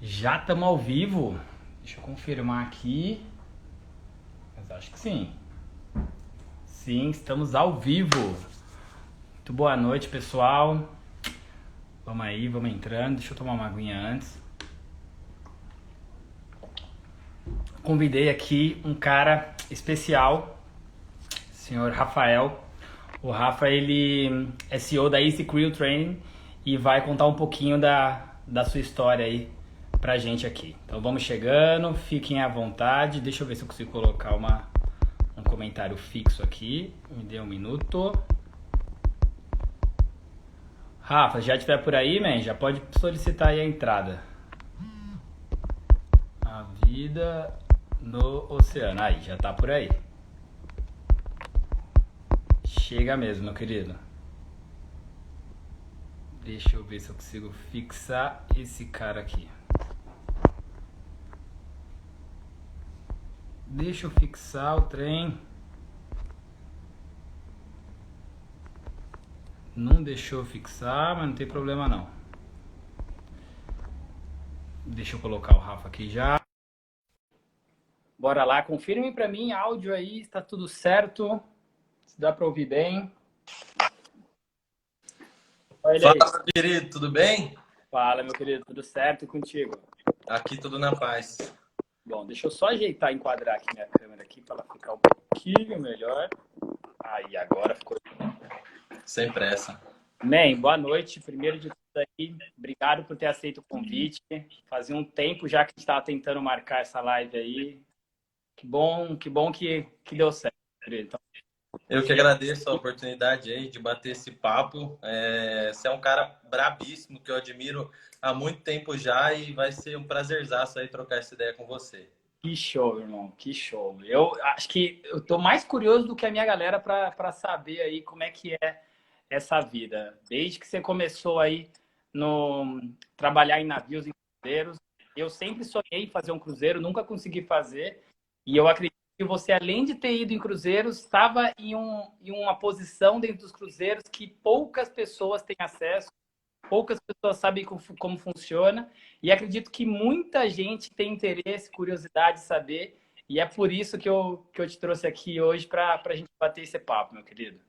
Já estamos ao vivo. Deixa eu confirmar aqui. Mas acho que sim. Sim, estamos ao vivo. Muito boa noite, pessoal. Vamos aí, vamos entrando. Deixa eu tomar uma aguinha antes. Convidei aqui um cara especial, senhor Rafael. O Rafa, ele é CEO da Easy Crew Training e vai contar um pouquinho da sua história aí pra gente aqui. Então vamos chegando, fiquem à vontade. Deixa eu ver se eu consigo colocar um comentário fixo aqui. Me dê um minuto. Rafa, já estiver por aí, man, já pode solicitar aí a entrada. A vida no oceano. Aí, já tá por aí. Chega mesmo, meu querido. Deixa eu ver se eu consigo fixar esse cara aqui. Deixa eu fixar o trem. Não deixou fixar, mas não tem problema não. Deixa eu colocar o Rafa aqui já. Bora lá, confirmem pra mim, áudio aí, está tudo certo? Se dá pra ouvir bem. Olha ele Fala, aí. meu querido, tudo bem? Fala, meu querido, tudo certo e contigo? Aqui tudo na paz. Bom, deixa eu só ajeitar, enquadrar aqui minha câmera aqui para ela ficar um pouquinho melhor. Aí, agora ficou. Sem pressa. Man, boa noite. Primeiro de tudo aí, obrigado por ter aceito o convite. Fazia um tempo já que a gente estava tentando marcar essa live aí. Que bom que deu certo, querido. Então, Eu que seja... agradeço a oportunidade aí de bater esse papo. Você é um cara brabíssimo que eu admiro há muito tempo já e vai ser um prazerzaço aí trocar essa ideia com você. Que show, irmão, que show. Eu acho que eu tô mais curioso do que a minha galera para saber aí como é que é essa vida. Desde que você começou aí no trabalhar em navios e cruzeiros, eu sempre sonhei em fazer um cruzeiro, nunca consegui fazer. E eu acredito que você, além de ter ido em cruzeiros, estava em uma posição dentro dos cruzeiros que poucas pessoas têm acesso, poucas pessoas sabem como funciona. E acredito que muita gente tem interesse, curiosidade de saber. E é por isso que eu te trouxe aqui hoje para a gente bater esse papo, meu querido.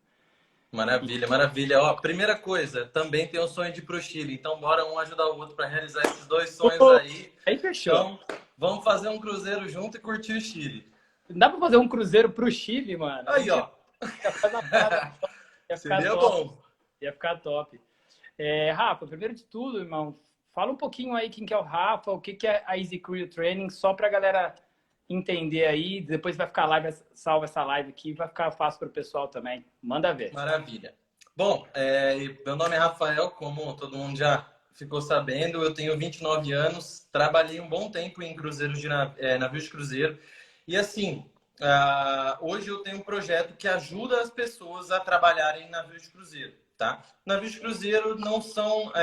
Maravilha, maravilha. Ó, primeira coisa, também tenho um sonho de ir pro Chile, então bora um ajudar o outro para realizar esses dois sonhos Pô, aí. aí fechou. Então, vamos fazer um cruzeiro junto e curtir o Chile. Dá pra fazer um cruzeiro pro Chile, mano? A Aí, gente ó. ia fazer uma parada, ia ficar Seria top. bom. Ia ficar top. Rafa, primeiro de tudo, irmão, fala um pouquinho aí quem que é o Rafa, o que que é a Easy Crew Training, só pra galera entender aí. Depois vai ficar live, salva essa live aqui, vai ficar fácil pro pessoal também. Manda ver. Maravilha. Bom, meu nome é Rafael, como todo mundo já ficou sabendo, eu tenho 29 anos, trabalhei um bom tempo em cruzeiros navios de cruzeiro. E assim, hoje eu tenho um projeto que ajuda as pessoas a trabalharem em navios de cruzeiro, tá? Navios de cruzeiro não são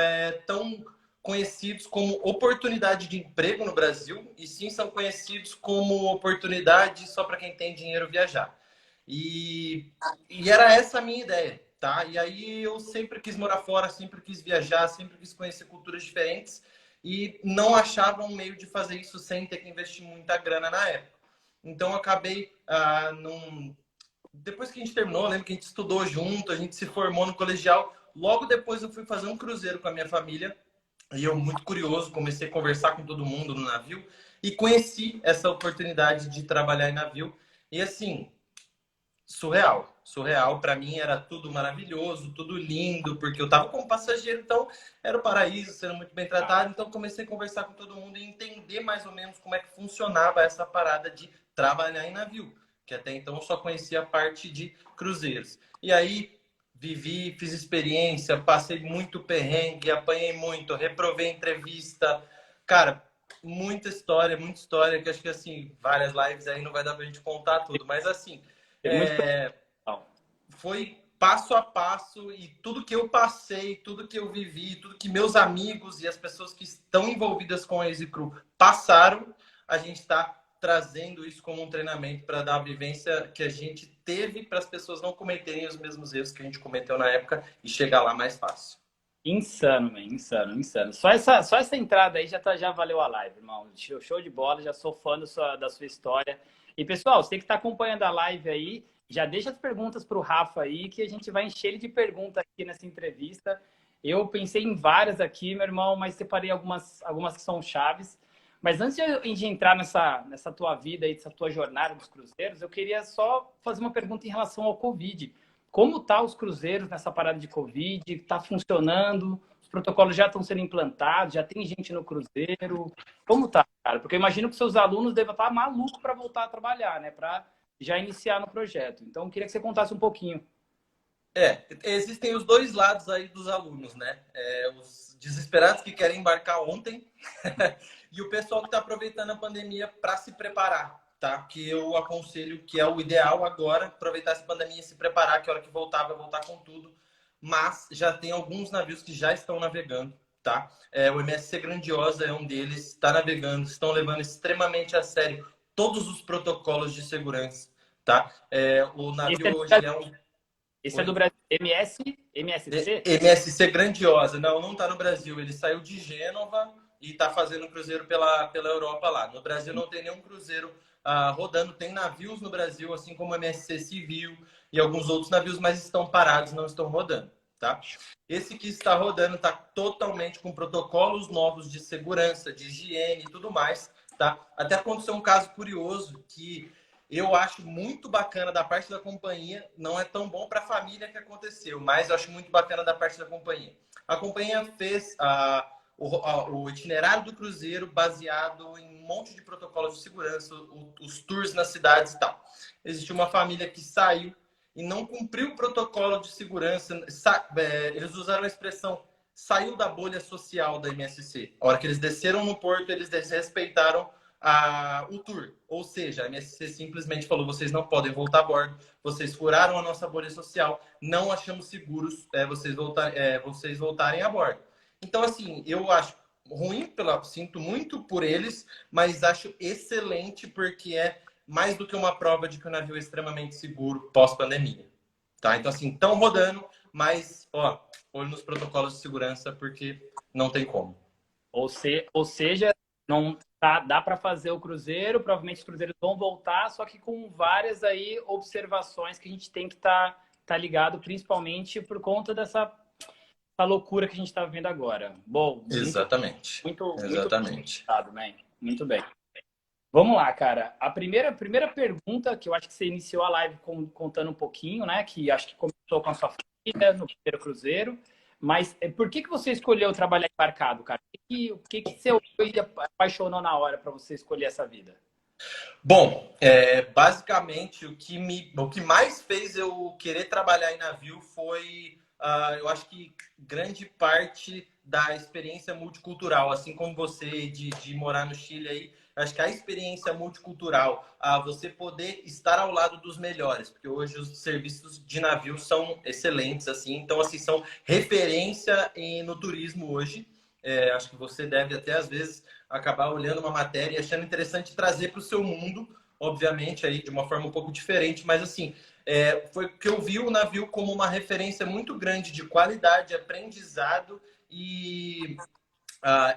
tão conhecidos como oportunidade de emprego no Brasil, e sim são conhecidos como oportunidade só para quem tem dinheiro viajar. E era essa a minha ideia, tá? E aí eu sempre quis morar fora, sempre quis viajar, sempre quis conhecer culturas diferentes e não achava um meio de fazer isso sem ter que investir muita grana na época. Então eu acabei depois que a gente terminou, eu lembro que a gente estudou junto, a gente se formou no colegial. Logo depois eu fui fazer um cruzeiro com a minha família e eu, muito curioso, comecei a conversar com todo mundo no navio e conheci essa oportunidade de trabalhar em navio. E assim, surreal. Surreal. Para mim era tudo maravilhoso, tudo lindo, porque eu tava como passageiro, então era o paraíso, sendo muito bem tratado. Então comecei a conversar com todo mundo e entender mais ou menos como é que funcionava essa parada de trabalhar em navio, que até então eu só conhecia a parte de cruzeiros. E aí vivi, fiz experiência, passei muito perrengue, apanhei muito, reprovei entrevista. Cara, muita história, que acho que assim, várias lives aí não vai dar pra gente contar tudo, mas assim, Tem muito é, pessoal. foi passo a passo e tudo que eu passei, tudo que eu vivi, tudo que meus amigos e as pessoas que estão envolvidas com a EasyCrew passaram, a gente está trazendo isso como um treinamento para dar a vivência que a gente teve para as pessoas não cometerem os mesmos erros que a gente cometeu na época e chegar lá mais fácil. Insano, man. Insano, insano. Só essa entrada aí já valeu a live, irmão. Show de bola, já sou fã da sua história. E, pessoal, você que está acompanhando a live aí, já deixa as perguntas para o Rafa aí, que a gente vai encher ele de perguntas aqui nessa entrevista. Eu pensei em várias aqui, meu irmão, mas separei algumas que são chaves. Mas antes de entrar nessa tua vida aí, dessa tua jornada dos cruzeiros, eu queria só fazer uma pergunta em relação ao Covid. Como tá os cruzeiros nessa parada de Covid? Está funcionando? Os protocolos já estão sendo implantados? Já tem gente no cruzeiro? Como tá, cara? Porque eu imagino que seus alunos devem estar malucos para voltar a trabalhar, né? Para já iniciar no projeto. Então, eu queria que você contasse um pouquinho. Existem os dois lados aí dos alunos, né? Os desesperados que querem embarcar ontem e o pessoal que está aproveitando a pandemia para se preparar, tá? Que eu aconselho que é o ideal agora, aproveitar essa pandemia e se preparar, que a hora que voltar, vai voltar com tudo. Mas já tem alguns navios que já estão navegando, tá? O MSC Grandiosa é um deles, está navegando, estão levando extremamente a sério todos os protocolos de segurança, tá? O navio hoje ele é um... Esse é do Brasil. MSC? MSC Grandiosa. Não está no Brasil. Ele saiu de Gênova e está fazendo cruzeiro pela Europa lá. No Brasil não tem nenhum cruzeiro rodando. Tem navios no Brasil, assim como a MSC Civil e alguns outros navios, mas estão parados, não estão rodando. Tá? Esse que está rodando está totalmente com protocolos novos de segurança, de higiene e tudo mais. Tá? Até aconteceu um caso curioso que eu acho muito bacana da parte da companhia. Não é tão bom para a família que aconteceu, mas eu acho muito bacana da parte da companhia. A companhia fez o itinerário do cruzeiro baseado em um monte de protocolos de segurança, os tours nas cidades e tal. Existiu uma família que saiu e não cumpriu o protocolo de segurança. Eles usaram a expressão saiu da bolha social da MSC. A hora que eles desceram no porto, eles desrespeitaram o tour. Ou seja, a MSC simplesmente falou, vocês não podem voltar a bordo, vocês furaram a nossa bolha social, não achamos seguros vocês voltarem a bordo. Então, assim, eu acho ruim, sinto muito por eles, mas acho excelente porque é mais do que uma prova de que o navio é extremamente seguro pós-pandemia. Tá? Então, assim, estão rodando, mas, olho nos protocolos de segurança porque não tem como. Ou seja, não dá para fazer o cruzeiro, provavelmente os cruzeiros vão voltar, só que com várias aí observações que a gente tem que tá ligado, principalmente por conta dessa loucura que a gente está vivendo agora. Bom, exatamente. Exatamente. Muito bem. Vamos lá, cara. A primeira pergunta, que eu acho que você iniciou a live contando um pouquinho, né? Que acho que começou com a sua filha no primeiro cruzeiro. Mas por que você escolheu trabalhar embarcado, cara? O que você apaixonou na hora para você escolher essa vida? Bom, basicamente o que mais fez eu querer trabalhar em navio foi, eu acho que grande parte da experiência multicultural, assim como você de morar no Chile aí, acho que a experiência multicultural, você poder estar ao lado dos melhores, porque hoje os serviços de navio são excelentes, assim, então assim são referência no turismo hoje. Acho que você deve até às vezes acabar olhando uma matéria e achando interessante trazer para o seu mundo, obviamente aí de uma forma um pouco diferente, mas assim foi que eu vi o navio como uma referência muito grande de qualidade, aprendizado e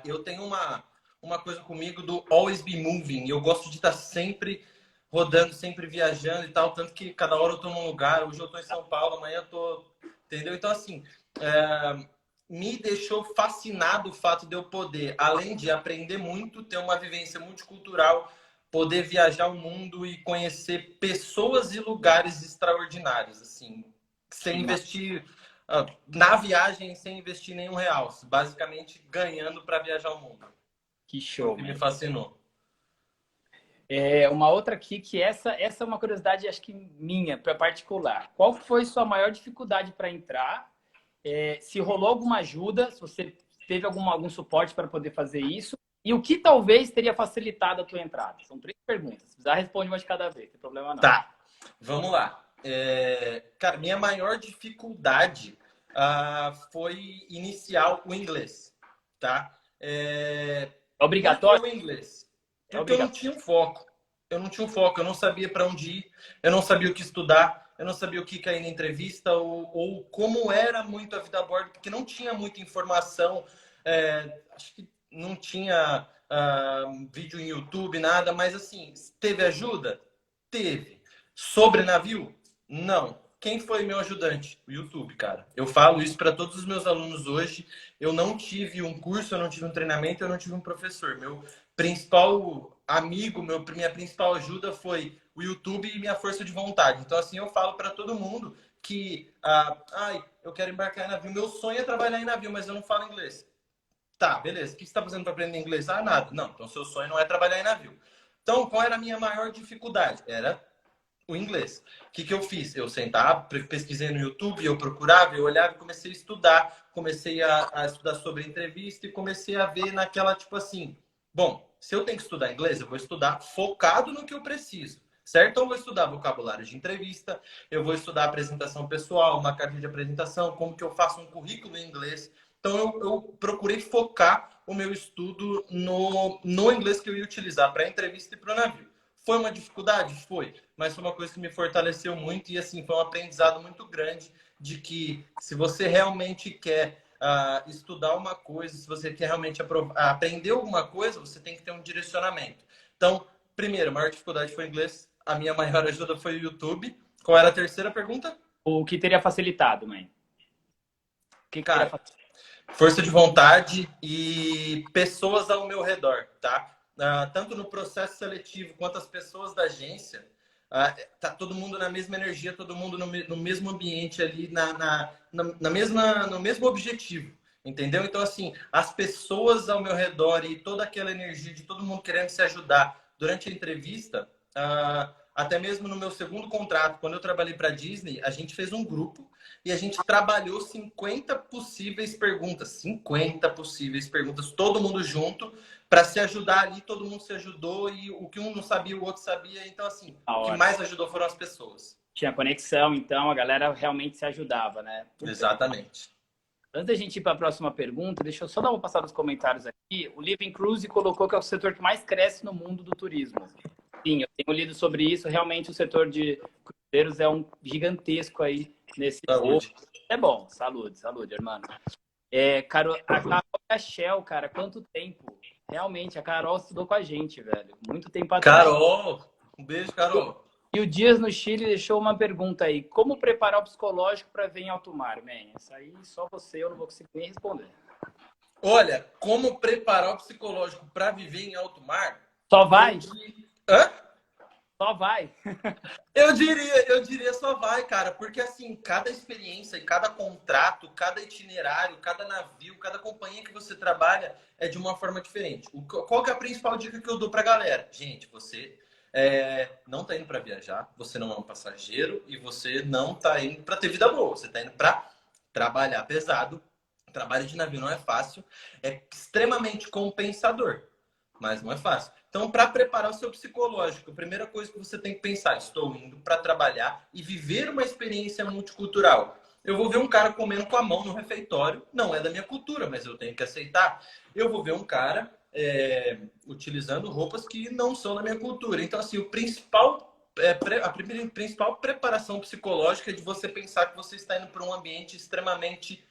eu tenho uma coisa comigo do always be moving. Eu gosto de estar sempre rodando, sempre viajando e tal, tanto que cada hora eu estou num lugar. Hoje eu estou em São Paulo, amanhã eu estou... Entendeu? Então, assim, me deixou fascinado o fato de eu poder, além de aprender muito, ter uma vivência multicultural, poder viajar o mundo e conhecer pessoas e lugares extraordinários, assim, sem investir... na viagem, sem investir nenhum real. Basicamente, ganhando para viajar o mundo. Que show, que me fascinou. Uma outra aqui, que essa é uma curiosidade, acho que minha, particular. Qual foi sua maior dificuldade para entrar? Se rolou alguma ajuda, se você teve algum suporte para poder fazer isso? E o que talvez teria facilitado a tua entrada? São 3 perguntas. Se precisar, responde uma de cada vez, não tem problema não. Tá, vamos lá. Cara, minha maior dificuldade foi iniciar o inglês, tá? Obrigatório? Por que o inglês? Porque eu não tinha um foco. Eu não sabia para onde ir, eu não sabia o que estudar, eu não sabia o que cair na entrevista ou como era muito a vida a bordo, porque não tinha muita informação. Acho que não tinha vídeo em YouTube, nada, mas assim, teve ajuda? Teve. Sobre navio? Não. Quem foi meu ajudante? O YouTube, cara. Eu falo isso para todos os meus alunos hoje. Eu não tive um curso, eu não tive um treinamento, eu não tive um professor. Meu principal amigo, minha principal ajuda foi o YouTube e minha força de vontade. Então, assim, eu falo para todo mundo que, eu quero embarcar em navio. Meu sonho é trabalhar em navio, mas eu não falo inglês. Tá, beleza. O que você está fazendo para aprender inglês? Ah, nada. Não, então seu sonho não é trabalhar em navio. Então, qual era a minha maior dificuldade? Era o inglês. O que eu fiz? Eu sentava, pesquisei no YouTube, eu procurava, eu olhava e comecei a estudar. Comecei a estudar sobre entrevista e comecei a ver naquela, tipo assim, bom, se eu tenho que estudar inglês, eu vou estudar focado no que eu preciso. Certo? Então, eu vou estudar vocabulário de entrevista, eu vou estudar apresentação pessoal, uma carta de apresentação, como que eu faço um currículo em inglês. Então, eu procurei focar o meu estudo no inglês que eu ia utilizar para a entrevista e para o navio. Foi uma dificuldade? Foi. Mas foi uma coisa que me fortaleceu muito e, assim, foi um aprendizado muito grande de que se você realmente quer estudar uma coisa, se você quer realmente aprender alguma coisa, você tem que ter um direcionamento. Então, primeiro, a maior dificuldade foi o inglês. A minha maior ajuda foi o YouTube. Qual era a terceira pergunta? O que teria facilitado, mãe? O que teria Cara, facilitado? força de vontade e pessoas ao meu redor, tá? Tanto no processo seletivo quanto as pessoas da agência, tá todo mundo na mesma energia, todo mundo no mesmo ambiente ali, no mesmo objetivo, entendeu? Então, assim, as pessoas ao meu redor e toda aquela energia de todo mundo querendo se ajudar durante a entrevista, até mesmo no meu segundo contrato, quando eu trabalhei para a Disney, a gente fez um grupo e a gente trabalhou 50 possíveis perguntas. 50 possíveis perguntas, todo mundo junto, para se ajudar ali, todo mundo se ajudou e o que um não sabia, o outro sabia. Então, assim, A o que hora. mais ajudou foram as pessoas. Tinha conexão, então a galera realmente se ajudava, né? Exatamente. Antes da gente ir para a próxima pergunta, deixa eu só dar uma passada nos comentários aqui. O Living Cruise colocou que é o setor que mais cresce no mundo do turismo. Sim, eu tenho lido sobre isso. Realmente o setor de cruzeiros é um gigantesco aí nesse ramo. Saúde. É bom. Saúde, saúde, irmão. A Carol e a Shell, cara, quanto tempo? Realmente, a Carol estudou com a gente, velho. Muito tempo atrás. Carol, um beijo, Carol. E o Dias no Chile deixou uma pergunta aí. Como preparar o psicológico para ver em alto mar, man? Essa aí só você, eu não vou conseguir nem responder. Olha, como preparar o psicológico para viver em alto mar? Só vai? Hã? Só vai. Eu diria só vai, cara, porque assim, cada experiência, cada contrato, cada itinerário, cada navio, cada companhia que você trabalha é de uma forma diferente. Qual que é a principal dica que eu dou pra galera? Gente, você não tá indo para viajar, você não é um passageiro e você não tá indo para ter vida boa, você tá indo para trabalhar pesado. Trabalho de navio não é fácil, é extremamente compensador, mas não é fácil. Então, para preparar o seu psicológico, a primeira coisa que você tem que pensar, estou indo para trabalhar e viver uma experiência multicultural. Eu vou ver um cara comendo com a mão no refeitório, não é da minha cultura, mas eu tenho que aceitar. Eu vou ver um cara utilizando roupas que não são da minha cultura. Então, assim, a principal preparação psicológica é de você pensar que você está indo para um ambiente extremamente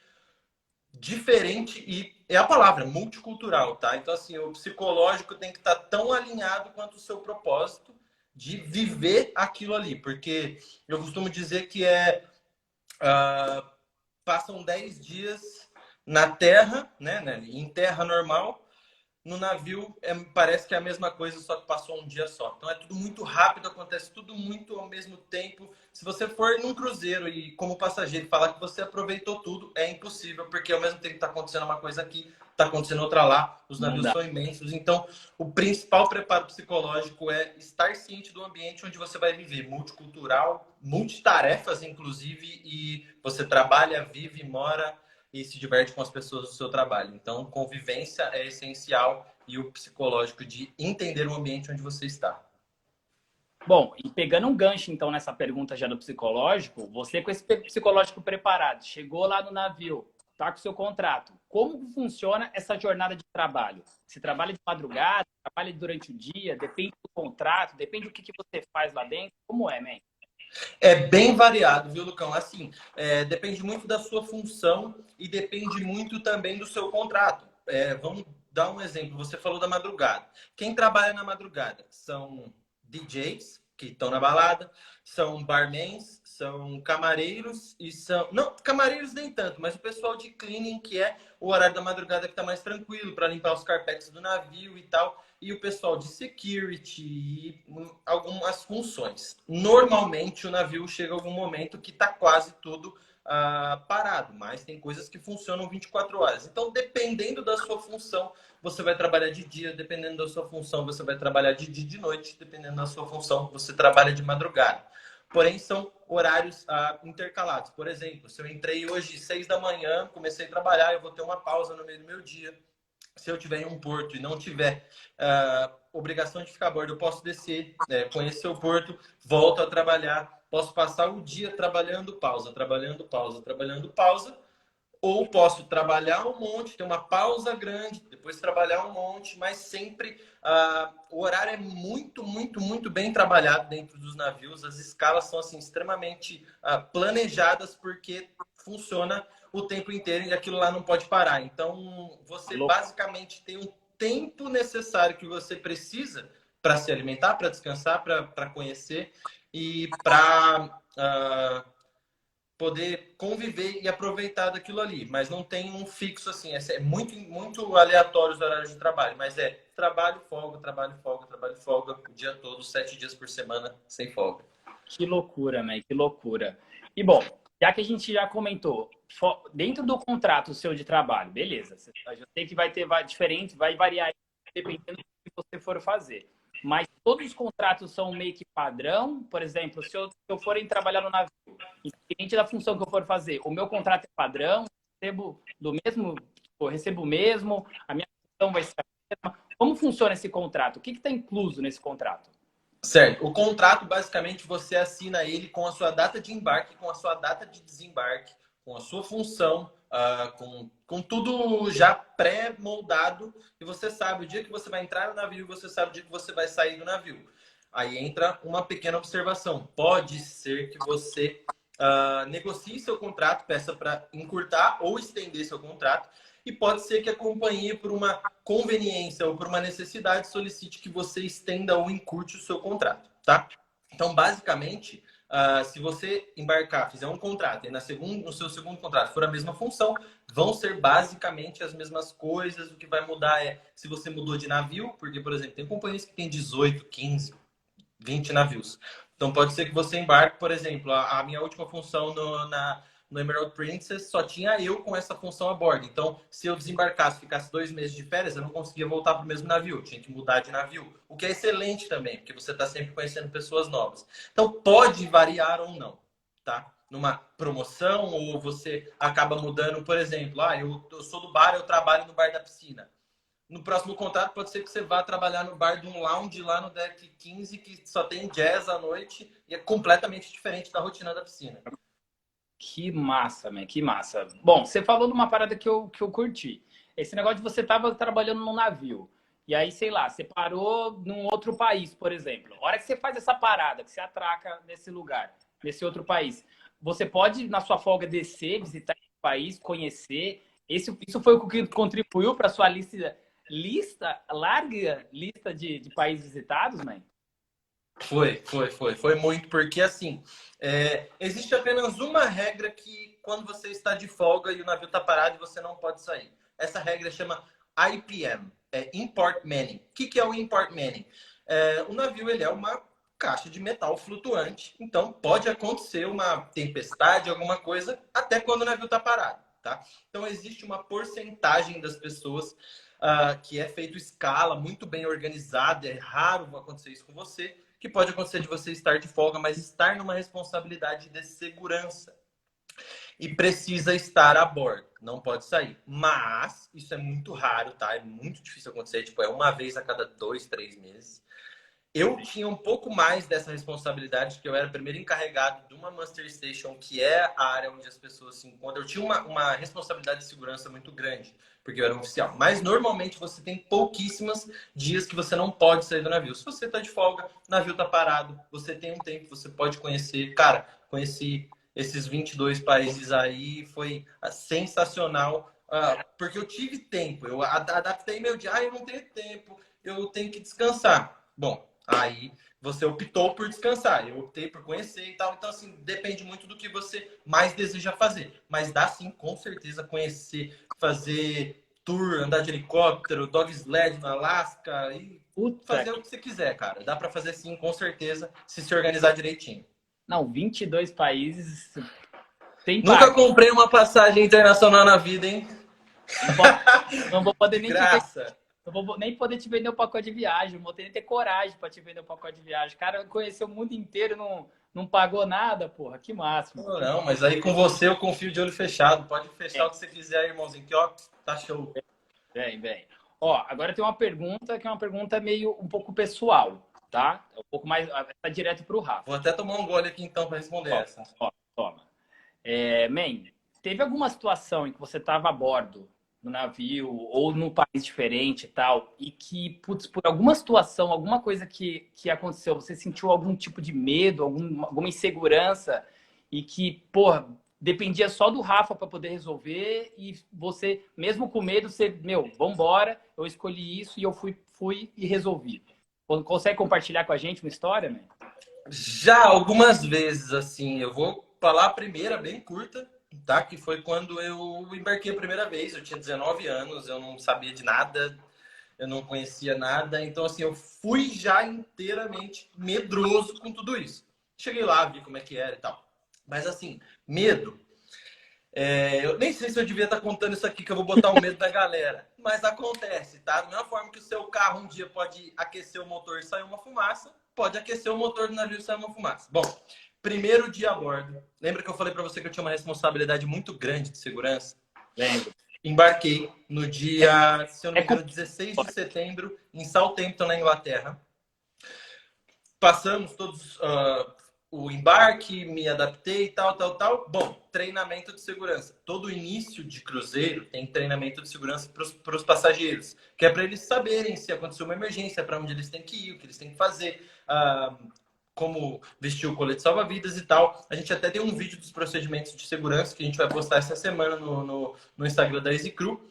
diferente e é a palavra multicultural, tá? Então, assim, o psicológico tem que estar tão alinhado quanto o seu propósito de viver aquilo ali, porque eu costumo dizer que passam 10 dias na Terra, né, em terra normal. No navio parece que é a mesma coisa, só que passou um dia só. Então é tudo muito rápido, acontece tudo muito ao mesmo tempo. Se você for num cruzeiro e como passageiro falar que você aproveitou tudo, é impossível, porque ao mesmo tempo está acontecendo uma coisa aqui, está acontecendo outra lá, os navios são imensos. Então o principal preparo psicológico é estar ciente do ambiente onde você vai viver, multicultural, multitarefas inclusive, e você trabalha, vive, mora e se diverte com as pessoas do seu trabalho. Então, convivência é essencial e o psicológico de entender o ambiente onde você está. Bom, e pegando um gancho, então, nessa pergunta já do psicológico, você com esse psicológico preparado, chegou lá no navio, tá com o seu contrato. Como funciona essa jornada de trabalho? Você trabalha de madrugada, trabalha durante o dia, depende do contrato, depende do que você faz lá dentro? Como é, man? É bem variado, viu, Lucão? Assim, depende muito da sua função e depende muito também do seu contrato. Vamos dar um exemplo. Você falou da madrugada. Quem trabalha na madrugada são DJs, que estão na balada, são barmans, são camareiros e são... Não, camareiros nem tanto, mas o pessoal de cleaning, que é o horário da madrugada que está mais tranquilo para limpar os carpetes do navio e tal, e o pessoal de security e algumas funções. Normalmente o navio chega a algum momento que está quase tudo parado, mas tem coisas que funcionam 24 horas. Então, dependendo da sua função, você vai trabalhar de dia, dependendo da sua função, você vai trabalhar de dia e de noite, dependendo da sua função, você trabalha de madrugada. Porém, são horários intercalados. Por exemplo, se eu entrei hoje às 6 da manhã, comecei a trabalhar, eu vou ter uma pausa no meio do meu dia. Se eu tiver em um porto e não tiver obrigação de ficar a bordo, eu posso descer, conhecer o porto, volto a trabalhar, posso passar o dia trabalhando pausa, trabalhando pausa, trabalhando pausa, ou posso trabalhar um monte, ter uma pausa grande, depois trabalhar um monte, mas sempre o horário é muito, muito, muito bem trabalhado dentro dos navios. As escalas são assim extremamente planejadas porque funciona o tempo inteiro e aquilo lá não pode parar. Então, você basicamente tem um tempo necessário que você precisa para se alimentar, para descansar, para conhecer e para poder conviver e aproveitar daquilo ali, mas não tem um fixo assim, é muito, muito aleatório os horários de trabalho, mas trabalho, folga, trabalho, folga, trabalho, folga, o dia todo, 7 dias por semana, sem folga. Que loucura, né? Que loucura. E bom, já que a gente já comentou, dentro do contrato seu de trabalho, beleza, eu sei que vai ter diferente, vai variar dependendo do que você for fazer. Mas todos os contratos são meio que padrão? Por exemplo, se eu for trabalhar no navio, independente da função que eu for fazer, o meu contrato é padrão, recebo do mesmo, eu recebo o mesmo, a minha função vai ser a mesma. Como funciona esse contrato? O que está incluso nesse contrato? Certo. O contrato, basicamente, você assina ele com a sua data de embarque, com a sua data de desembarque, com a sua função, com tudo já pré-moldado. E você sabe o dia que você vai entrar no navio, você sabe o dia que você vai sair do navio. Aí entra uma pequena observação. Pode ser que você negocie seu contrato, peça para encurtar ou estender seu contrato. E pode ser que a companhia, por uma conveniência ou por uma necessidade, solicite que você estenda ou encurte o seu contrato, tá? Então, basicamente, se você embarcar, fizer um contrato e no seu segundo contrato for a mesma função, vão ser basicamente as mesmas coisas. O que vai mudar é se você mudou de navio, porque, por exemplo, tem companhias que têm 18, 15, 20 navios. Então, pode ser que você embarque, por exemplo, a minha última função no Emerald Princess, só tinha eu com essa função a bordo. Então, se eu desembarcasse, ficasse 2 meses de férias, eu não conseguia voltar para o mesmo navio. Eu tinha que mudar de navio. O que é excelente também, porque você está sempre conhecendo pessoas novas. Então, pode variar ou não, tá? Numa promoção, ou você acaba mudando, por exemplo, eu sou do bar, eu trabalho no bar da piscina. No próximo contrato, pode ser que você vá trabalhar no bar de um lounge lá no deck 15, que só tem jazz à noite e é completamente diferente da rotina da piscina. Que massa, man, que massa. Bom, você falou de uma parada que eu curti. Esse negócio de você estava trabalhando num navio. E aí, sei lá, você parou num outro país, por exemplo. A hora que você faz essa parada, que você atraca nesse lugar, nesse outro país, você pode, na sua folga, descer, visitar esse país, conhecer. Isso foi o que contribuiu para a sua larga lista de países visitados, man? Foi muito, porque assim, existe apenas uma regra que quando você está de folga e o navio está parado e você não pode sair. Essa regra chama IPM, Import Manning. O que é o Import Manning? O navio ele é uma caixa de metal flutuante, então pode acontecer uma tempestade, alguma coisa, até quando o navio está parado, tá? Então existe uma porcentagem das pessoas que é feito escala, muito bem organizada, é raro acontecer isso com você, que pode acontecer de você estar de folga, mas estar numa responsabilidade de segurança. E precisa estar a bordo, não pode sair. Mas isso é muito raro, tá? É muito difícil acontecer, tipo, é uma vez a cada 2, 3 meses. Eu tinha um pouco mais dessa responsabilidade, que eu era o primeiro encarregado de uma Muster Station, que é a área onde as pessoas se encontram. Eu tinha uma responsabilidade de segurança muito grande, porque eu era um oficial. Mas, normalmente, você tem pouquíssimos dias que você não pode sair do navio. Se você está de folga, o navio está parado, você tem um tempo, você pode conhecer. Cara, conheci esses 22 países aí, foi sensacional, porque eu tive tempo. Eu adaptei meu dia, eu não tenho tempo, eu tenho que descansar. Bom, aí você optou por descansar, eu optei por conhecer e tal. Então, assim, depende muito do que você mais deseja fazer. Mas dá sim, com certeza, conhecer, fazer tour, andar de helicóptero, dog sled no Alasca e Puta fazer o que você quiser, cara. Dá para fazer sim, com certeza, se organizar direitinho. Não, 22 países sem Nunca pagar. comprei uma passagem internacional na vida, hein? Não, posso, não vou poder De nem te vender, graça. não vou nem poder te vender o pacote de viagem, não vou nem ter coragem para te vender o pacote de viagem. O cara conheceu o mundo inteiro, não pagou nada, porra, que máximo. Não, mas aí com você eu confio de olho fechado. Pode fechar o Bem, que você quiser, irmãozinho, que ó, tá show. bem. Ó, agora tem uma pergunta que é uma pergunta meio um pouco pessoal, tá? É um pouco mais, tá direto para o Vou Rafa. até tomar um gole aqui então para responder Ó, essa. toma. Man, teve alguma situação em que você estava a bordo no navio ou num país diferente e tal, e que, putz, por alguma situação, alguma coisa que aconteceu, você sentiu algum tipo de medo, alguma insegurança, e que, porra, dependia só do Rafa para poder resolver, e você, mesmo com medo, você, meu, vambora, eu escolhi isso e eu fui e resolvi. Consegue compartilhar com a gente uma história, man? Já algumas vezes, assim, eu vou falar a primeira, bem curta, tá? Que foi quando eu embarquei a primeira vez. Eu tinha 19 anos, eu não sabia de nada, eu não conhecia nada. Então, assim, eu fui já inteiramente medroso com tudo isso. Cheguei lá, vi como é que era e tal. Mas, assim, medo. Eu nem sei se eu devia estar contando isso aqui, que eu vou botar o medo da galera. Mas acontece, tá? Da mesma forma que o seu carro um dia pode aquecer o motor e sair uma fumaça, pode aquecer o motor do navio e sair uma fumaça. Bom, primeiro dia a bordo. Lembra que eu falei para você que eu tinha uma responsabilidade muito grande de segurança? Lembro. Embarquei no dia, se eu não É me engano, 16 de setembro, em Southampton, na Inglaterra. Passamos todos o embarque, me adaptei, tal. Bom, treinamento de segurança. Todo início de cruzeiro tem treinamento de segurança para os passageiros, que é para eles saberem se acontecer uma emergência, para onde eles têm que ir, o que eles têm que fazer, como vestir o colete salva-vidas e tal. A gente até tem um vídeo dos procedimentos de segurança que a gente vai postar essa semana no Instagram da Easy Crew.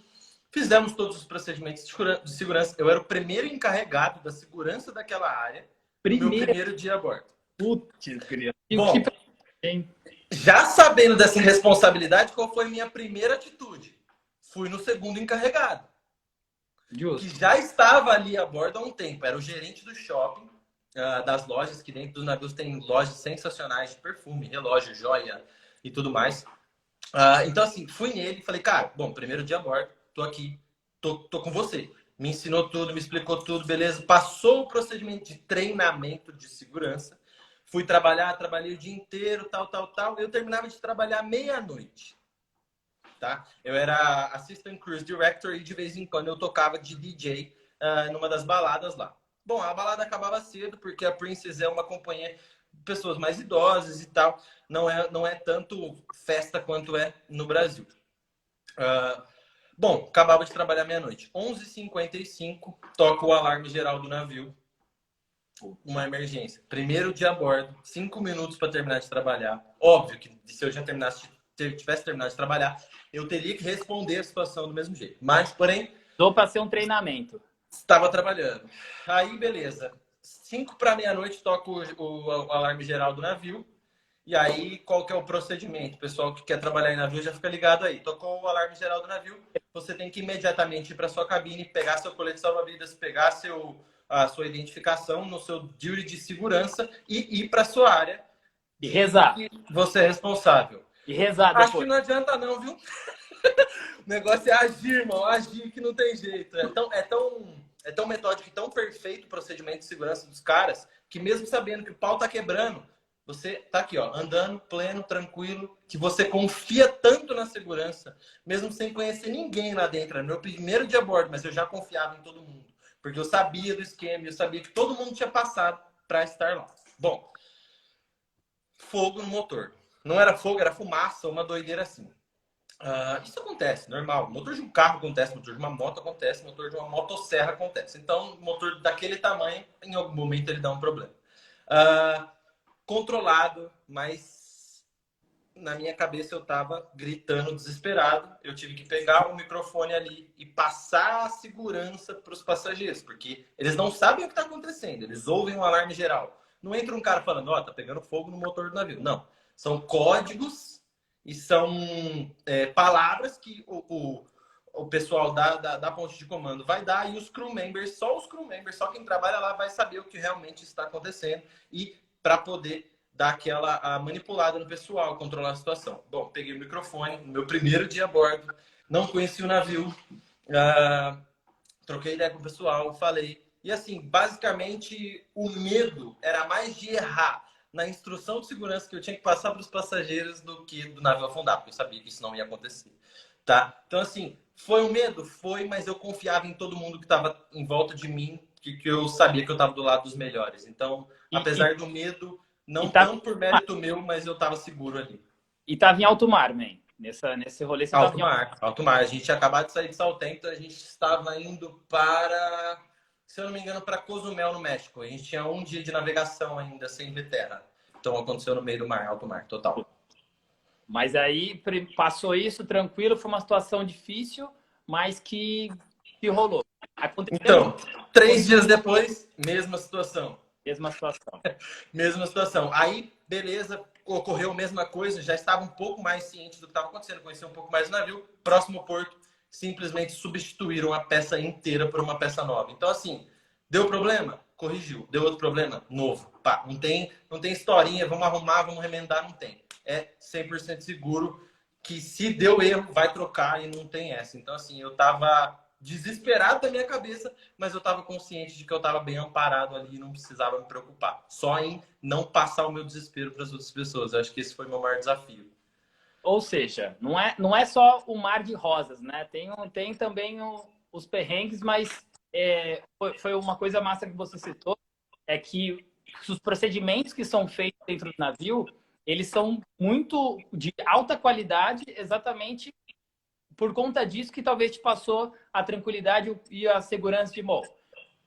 Fizemos todos os procedimentos de segurança. Eu era o primeiro encarregado da segurança daquela área no meu primeiro. primeiro dia a bordo. Putz, criança. Bom, já sabendo dessa responsabilidade, qual foi a minha primeira atitude? Fui no segundo encarregado. Justo. Que já estava ali a bordo há um tempo. Era o gerente do shopping, das lojas, que dentro dos navios tem lojas sensacionais de perfume, relógio, joia e tudo mais. Então, assim, fui nele e falei, cara, bom, primeiro dia a bordo, tô aqui, tô com você. Me ensinou tudo, me explicou tudo, beleza. Passou o procedimento de treinamento de segurança. Fui trabalhar, trabalhei o dia inteiro, tal. Eu terminava de trabalhar meia-noite, tá? Eu era Assistant Cruise Director e de vez em quando eu tocava de DJ numa das baladas lá. Bom, a balada acabava cedo porque a Princess é uma companhia de pessoas mais idosas e tal. Não é tanto festa quanto é no Brasil. Bom, acabava de trabalhar meia-noite. 11h55, toca o alarme geral do navio. Uma emergência. Primeiro dia a bordo, 5 minutos para terminar de trabalhar. Óbvio que se eu já tivesse terminado de trabalhar, eu teria que responder a situação do mesmo jeito. Mas, porém, Dou para ser um treinamento. estava trabalhando. Aí, beleza. 5 para meia-noite toca o alarme geral do navio. E aí, qual que é o procedimento? O pessoal que quer trabalhar em navio já fica ligado aí. Tocou o alarme geral do navio, você tem que imediatamente ir para sua cabine, pegar seu colete salva-vidas, pegar a sua identificação no seu duty de segurança e ir para sua área. E rezar. Você é responsável. E rezar depois. Acho que não adianta não, viu? O negócio é agir, irmão. Agir que não tem jeito. É tão metódico e tão perfeito o procedimento de segurança dos caras que mesmo sabendo que o pau tá quebrando, você tá aqui, ó, andando pleno, tranquilo, que você confia tanto na segurança, mesmo sem conhecer ninguém lá dentro. Era meu primeiro dia a bordo, mas eu já confiava em todo mundo. Porque eu sabia do esquema, eu sabia que todo mundo tinha passado para estar lá. Bom, fogo no motor. Não era fogo, era fumaça, uma doideira assim. Isso acontece, normal. Motor de um carro acontece, motor de uma moto acontece, motor de uma motosserra acontece. Então, motor daquele tamanho, em algum momento ele dá um problema. Controlado, mas na minha cabeça eu estava gritando desesperado. Eu tive que pegar o microfone ali e passar a segurança para os passageiros, porque eles não sabem o que está acontecendo. Eles ouvem um alarme geral. Não entra um cara falando, tá pegando fogo no motor do navio. Não. São códigos e são palavras que o pessoal da ponte de comando vai dar, e os crew members, só quem trabalha lá vai saber o que realmente está acontecendo e para poder dar aquela manipulada no pessoal, controlar a situação. Bom, peguei o microfone, no meu primeiro dia a bordo, não conheci o navio, troquei ideia com o pessoal, falei. E assim, basicamente, o medo era mais de errar na instrução de segurança que eu tinha que passar para os passageiros do que do navio afundar, porque eu sabia que isso não ia acontecer. Tá? Então, assim, foi um medo? Foi, mas eu confiava em todo mundo que estava em volta de mim, que eu sabia que eu estava do lado dos melhores. Então, apesar do medo, não tão por mérito meu, mas eu estava seguro ali. E estava em alto mar, man. Nesse rolê você estava em alto mar. A gente tinha acabado de sair de Southampton, a gente estava indo para, se eu não me engano, para Cozumel, no México. A gente tinha um dia de navegação ainda sem ver terra. Então aconteceu no meio do mar, alto mar, total. Mas aí passou isso tranquilo, foi uma situação difícil, mas que rolou. Aconteceu. Então, 3 dias depois, mesma situação. Mesma situação. Mesma situação. Aí, beleza, ocorreu a mesma coisa, já estava um pouco mais ciente do que estava acontecendo, conhecia um pouco mais o navio. Próximo porto, simplesmente substituíram a peça inteira por uma peça nova. Então, assim, deu problema? Corrigiu. Deu outro problema? Novo. Pá, não tem historinha, vamos arrumar, vamos remendar, não tem. É 100% seguro que se deu erro, vai trocar e não tem essa. Então, assim, eu estava desesperado da minha cabeça, mas eu estava consciente de que eu estava bem amparado ali e não precisava me preocupar. Só em não passar o meu desespero para as outras pessoas. Eu acho que esse foi o meu maior desafio. Ou seja, não é só o mar de rosas, né? Tem também os perrengues, mas foi uma coisa massa que você citou, é que os procedimentos que são feitos dentro do navio, eles são muito de alta qualidade, exatamente por conta disso que talvez te passou a tranquilidade e a segurança de, bom,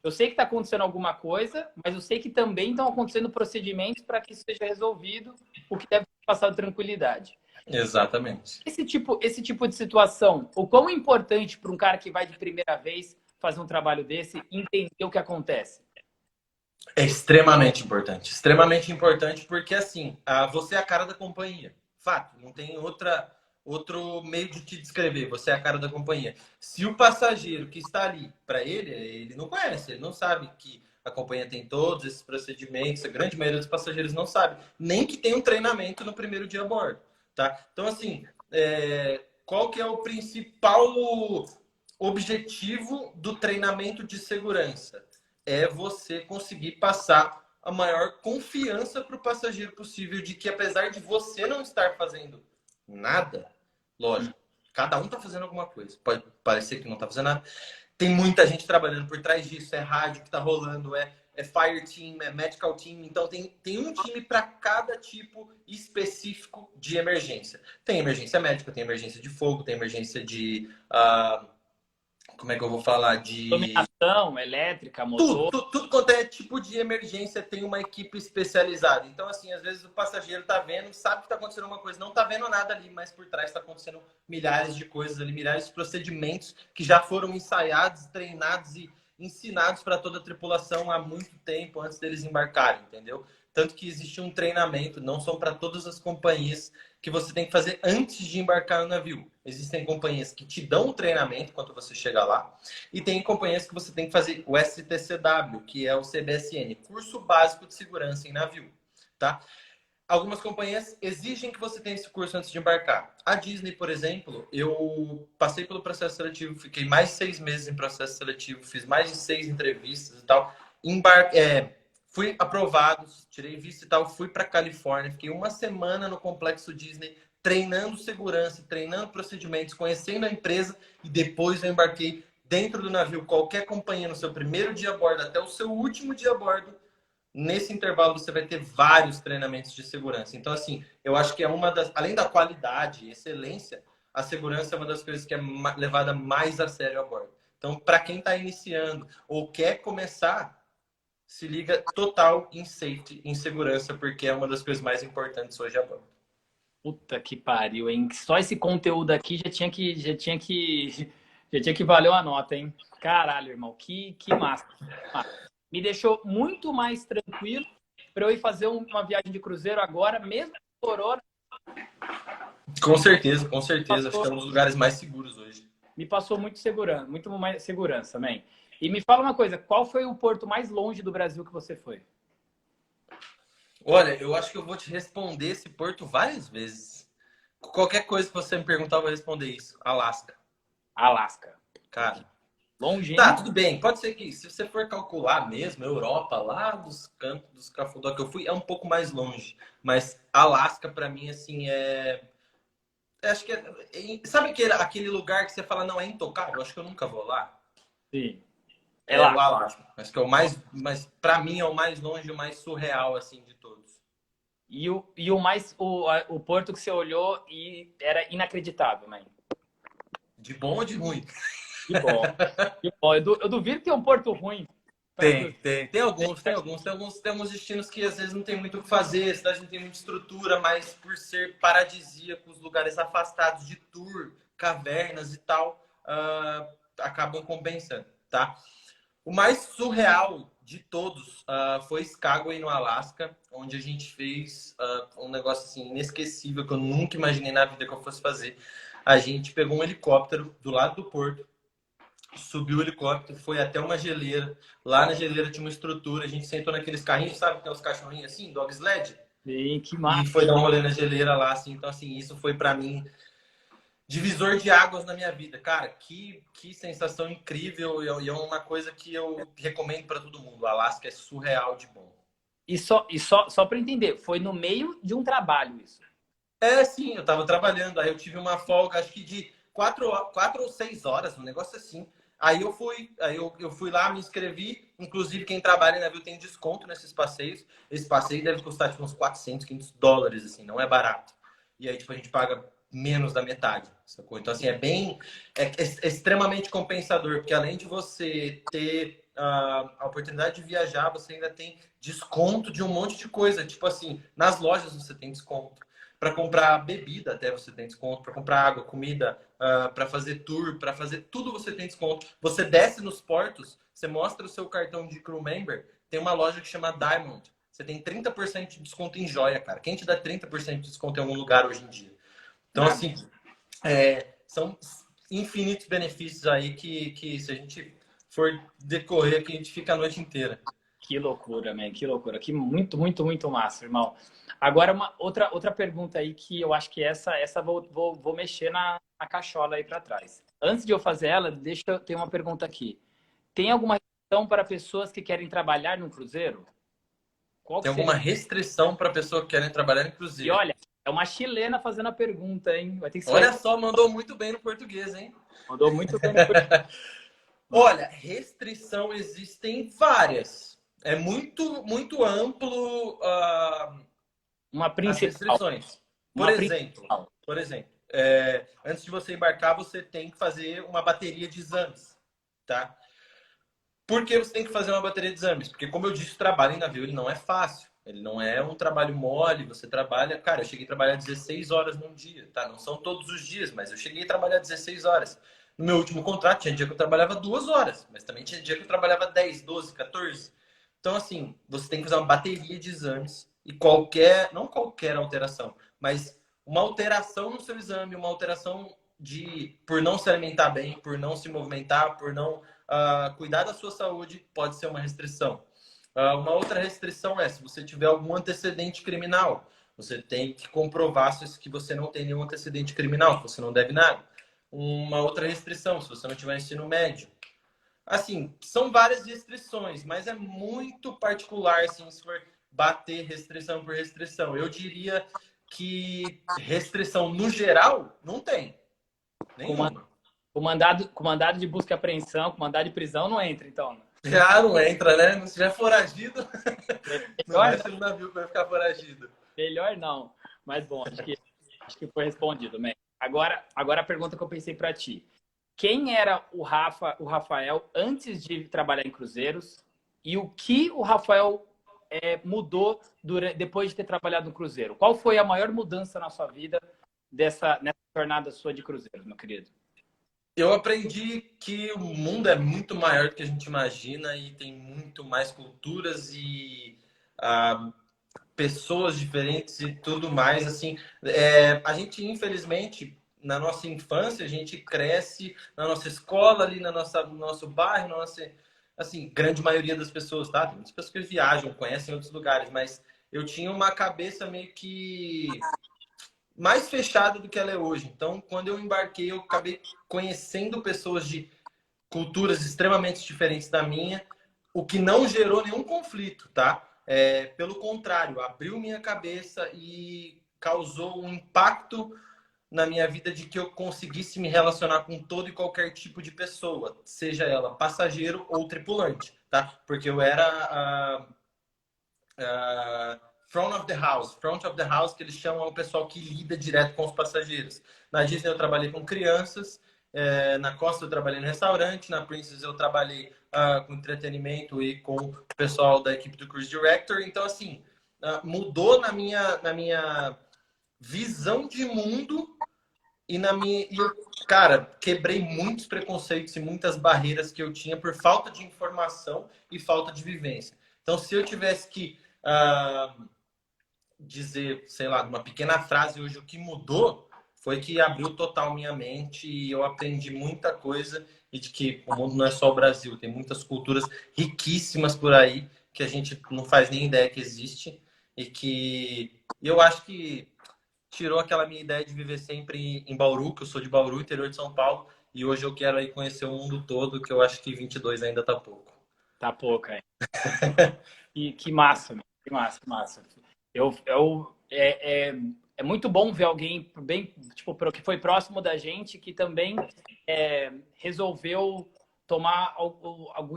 eu sei que está acontecendo alguma coisa, mas eu sei que também estão acontecendo procedimentos para que isso seja resolvido, o que deve ter passado tranquilidade. Exatamente. Esse tipo de situação, o quão importante para um cara que vai de primeira vez fazer um trabalho desse entender o que acontece? É extremamente importante. Extremamente importante porque, assim, você é a cara da companhia. Fato, não tem outro meio de te descrever. Você é a cara da companhia. Se o passageiro que está ali, para ele não conhece, ele não sabe que a companhia tem todos esses procedimentos, a grande maioria dos passageiros não sabe, nem que tem um treinamento no primeiro dia a bordo. Tá? Então, assim, qual que é o principal objetivo do treinamento de segurança? É você conseguir passar a maior confiança para o passageiro possível de que, apesar de você não estar fazendo nada, lógico, cada um está fazendo alguma coisa. Pode parecer que não está fazendo nada. Tem muita gente trabalhando por trás disso. É rádio que está rolando, é fire team, é medical team. Então, tem um time para cada tipo específico de emergência. Tem emergência médica, tem emergência de fogo, tem emergência de... como é que eu vou falar? De iluminação, elétrica, motor. Tudo quanto é tipo de emergência tem uma equipe especializada. Então, assim, às vezes o passageiro tá vendo, sabe que tá acontecendo uma coisa, não tá vendo nada ali, mas por trás tá acontecendo milhares de coisas ali, milhares de procedimentos que já foram ensaiados, treinados e ensinados para toda a tripulação há muito tempo antes deles embarcarem, entendeu? Tanto que existe um treinamento, não são para todas as companhias, que você tem que fazer antes de embarcar no navio. Existem companhias que te dão o treinamento quando você chega lá, e tem companhias que você tem que fazer o STCW, que é o CBSN, Curso Básico de Segurança em Navio, tá? Algumas companhias exigem que você tenha esse curso antes de embarcar. A Disney, por exemplo, eu passei pelo processo seletivo, fiquei mais de 6 meses em processo seletivo, fiz mais de 6 entrevistas e tal, fui aprovado, tirei visto e tal, fui para Califórnia, fiquei uma semana no Complexo Disney treinando segurança, treinando procedimentos, conhecendo a empresa, e depois eu embarquei dentro do navio, qualquer companhia no seu primeiro dia a bordo até o seu último dia a bordo, nesse intervalo você vai ter vários treinamentos de segurança. Então, assim, eu acho que é uma das... Além da qualidade e excelência, a segurança é uma das coisas que é levada mais a sério a bordo. Então, para quem está iniciando ou quer começar, se liga total em safety, em segurança, porque é uma das coisas mais importantes hoje a bordo. Puta que pariu, hein? Só esse conteúdo aqui já tinha que valer uma nota, hein? Caralho, irmão, que massa. Me deixou muito mais tranquilo para eu ir fazer uma viagem de cruzeiro agora, mesmo com corona. Com certeza, com certeza. Acho que é um dos lugares mais seguros hoje. Me passou muito mais segurança, man. E me fala uma coisa, qual foi o porto mais longe do Brasil que você foi? Olha, eu acho que eu vou te responder esse porto várias vezes. Qualquer coisa que você me perguntar, eu vou responder isso. Alasca. Alasca. Cara. Longe, hein? Tá, tudo bem. Pode ser que, se você for calcular mesmo, Europa, lá dos campos dos Cafundó que eu fui, é um pouco mais longe. Mas Alasca, pra mim, assim, acho que sabe aquele lugar que você fala, não, é intocável? Acho que eu nunca vou lá. Sim. É o Alasca. Acho que é o mais, mas para mim é o mais longe, o mais surreal assim de todos. E o porto que você olhou e era inacreditável, né? De bom ou de ruim? Que bom. Que bom. Eu duvido que tenha um porto ruim. Tem alguns destinos que às vezes não tem muito o que fazer, a cidade não tem muita estrutura, mas por ser paradisíacos, lugares afastados de tour, cavernas e tal, acabam compensando, tá? O mais surreal de todos foi Skagway, no Alasca, onde a gente fez um negócio assim, inesquecível, que eu nunca imaginei na vida que eu fosse fazer. A gente pegou um helicóptero do lado do porto, subiu o helicóptero, foi até uma geleira. Lá na geleira tinha uma estrutura, a gente sentou naqueles carrinhos, sabe que tem uns cachorrinhos assim, dog sled? Sim, que massa. E foi dar um rolê na geleira lá, assim. Então, assim, isso foi pra mim divisor de águas na minha vida. Cara, que sensação incrível e é uma coisa que eu recomendo para todo mundo. O Alasca é surreal de bom. E só para entender, foi no meio de um trabalho isso? É, sim, eu tava trabalhando. Aí eu tive uma folga, acho que de 4 ou 6 horas, um negócio assim. Aí eu fui lá, me inscrevi. Inclusive, quem trabalha em navio tem desconto nesses passeios. Esse passeio deve custar tipo, uns 400, $500, assim, não é barato. E aí, tipo, a gente paga menos da metade, sacou? Então, assim, é extremamente compensador, porque além de você ter a oportunidade de viajar, você ainda tem desconto de um monte de coisa. Tipo assim, nas lojas você tem desconto. Para comprar bebida até você tem desconto. Para comprar água, comida, para fazer tour, para fazer tudo você tem desconto. Você desce nos portos, você mostra o seu cartão de crew member, tem uma loja que chama Diamond. Você tem 30% de desconto em joia, cara. Quem te dá 30% de desconto em algum lugar hoje em dia? Então, assim, são infinitos benefícios aí que se a gente for decorrer, que a gente fica a noite inteira. Que loucura, man, que loucura. Que muito massa, irmão. Agora, uma outra pergunta aí que eu acho que essa vou mexer na cachola aí para trás. Antes de eu fazer ela, deixa eu ter uma pergunta aqui. Tem alguma restrição para pessoas que querem trabalhar no cruzeiro? Qual que Tem alguma seria? restrição para pessoa que quer trabalhar em E cruzeiro? olha, é uma chilena fazendo a pergunta, hein? Vai ter que ser. Olha só, mandou muito bem no português, hein? Mandou muito bem no português. Olha, restrição existem várias. É muito amplo Uma as principal. restrições. Por Uma exemplo, principal. antes de você embarcar, você tem que fazer uma bateria de exames, tá? Por que você tem que fazer uma bateria de exames? Porque, como eu disse, o trabalho em navio ele não é fácil. Ele não é um trabalho mole, você trabalha... Cara, eu cheguei a trabalhar 16 horas num dia, tá? Não são todos os dias, mas eu cheguei a trabalhar 16 horas. No meu último contrato, tinha dia que eu trabalhava 2 horas, mas também tinha dia que eu trabalhava 10, 12, 14. Então, assim, você tem que fazer uma bateria de exames e não qualquer alteração, mas uma alteração no seu exame, uma alteração por não se alimentar bem, por não se movimentar, por não cuidar da sua saúde, pode ser uma restrição. Uma outra restrição é se você tiver algum antecedente criminal. Você tem que comprovar que você não tem nenhum antecedente criminal, que você não deve nada. Uma outra restrição, se você não tiver ensino médio. Assim, são várias restrições, mas é muito particular, assim, se for bater restrição por restrição. Eu diria que restrição no geral não tem. Nenhuma. Com mandado de busca e apreensão, com mandado de prisão, não entra, então. Já não entra, né? Se já é foragido, não Melhor mexe não. no navio que vai ficar foragido. Melhor não. Mas bom, acho que foi respondido, man. Agora a pergunta que eu pensei para ti. Quem era o Rafael antes de trabalhar em cruzeiros e o que o Rafael mudou depois de ter trabalhado no cruzeiro? Qual foi a maior mudança na sua vida nessa jornada sua de cruzeiros, meu querido? Eu aprendi que o mundo é muito maior do que a gente imagina e tem muito mais culturas e ah, pessoas diferentes e tudo mais. Assim, a gente, infelizmente, na nossa infância, a gente cresce na nossa escola, ali no nosso bairro, na nossa, assim, grande maioria das pessoas, tá? Tem muitas pessoas que viajam, conhecem outros lugares, mas eu tinha uma cabeça meio que mais fechada do que ela é hoje. Então, quando eu embarquei, eu acabei conhecendo pessoas de culturas extremamente diferentes da minha, o que não gerou nenhum conflito, tá? Pelo contrário, abriu minha cabeça e causou um impacto na minha vida de que eu conseguisse me relacionar com todo e qualquer tipo de pessoa, seja ela passageiro ou tripulante, tá? Porque eu era front of the house. Front of the house, que eles chamam o pessoal que lida direto com os passageiros. Na Disney eu trabalhei com crianças, na Costa eu trabalhei no restaurante, na Princess eu trabalhei com entretenimento e com o pessoal da equipe do Cruise Director. Então, assim, mudou na minha visão de mundo e na minha... E eu, cara, quebrei muitos preconceitos e muitas barreiras que eu tinha por falta de informação e falta de vivência. Então, se eu tivesse que dizer, sei lá, uma pequena frase hoje, o que mudou foi que abriu total minha mente e eu aprendi muita coisa e de que o mundo não é só o Brasil, tem muitas culturas riquíssimas por aí que a gente não faz nem ideia que existe e que eu acho que tirou aquela minha ideia de viver sempre em Bauru, que eu sou de Bauru, interior de São Paulo, e hoje eu quero aí conhecer o mundo todo, que eu acho que 22 ainda tá pouco. Tá pouco, é. E que massa, meu. Que massa, que massa. É muito bom ver alguém bem, tipo, que foi próximo da gente, que também resolveu tomar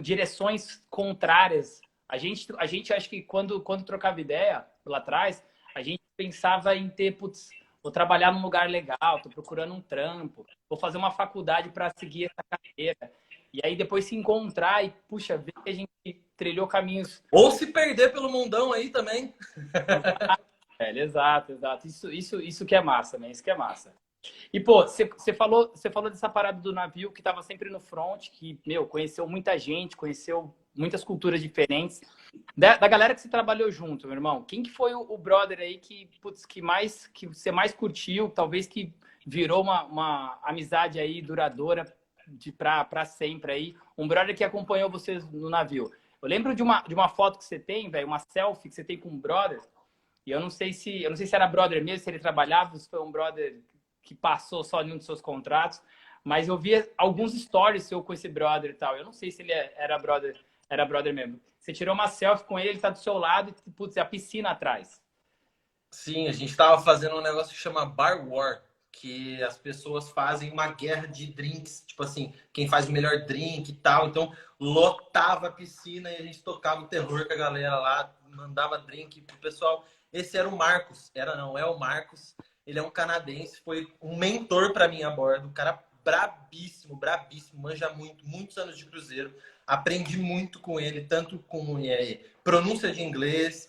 direções contrárias. A gente acho que quando trocava ideia lá atrás, a gente pensava em ter, putz, vou trabalhar num lugar legal, tô procurando um trampo, vou fazer uma faculdade para seguir essa carreira. E aí depois se encontrar e, puxa, ver que a gente trilhou caminhos. Ou se perder pelo mundão aí também. Exato, exato. Isso que é massa, né? Isso que é massa. E, pô, você falou dessa parada do navio que estava sempre no front, que, meu, conheceu muita gente, conheceu muitas culturas diferentes. Da galera que você trabalhou junto, meu irmão, quem que foi o brother aí que, putz, que você mais curtiu, talvez que virou uma amizade aí duradoura pra sempre aí? Um brother que acompanhou vocês no navio. Eu lembro de uma foto que você tem, velho, uma selfie que você tem com um brother, e eu não sei se era brother mesmo, se ele trabalhava, se foi um brother que passou só em um dos seus contratos, mas eu via alguns stories seu com esse brother e tal. Eu não sei se ele era brother mesmo. Você tirou uma selfie com ele, ele tá do seu lado e, putz, é a piscina atrás. Sim, a gente estava fazendo um negócio que chama Bar War, que as pessoas fazem uma guerra de drinks, tipo assim, quem faz o melhor drink e tal. Então, lotava a piscina e a gente tocava o terror com a galera lá, mandava drink pro pessoal. Esse era o Marcos, é o Marcos. Ele é um canadense, foi um mentor para mim a bordo, um cara brabíssimo, brabíssimo, manja muito, muitos anos de cruzeiro. Aprendi muito com ele, tanto com pronúncia de inglês,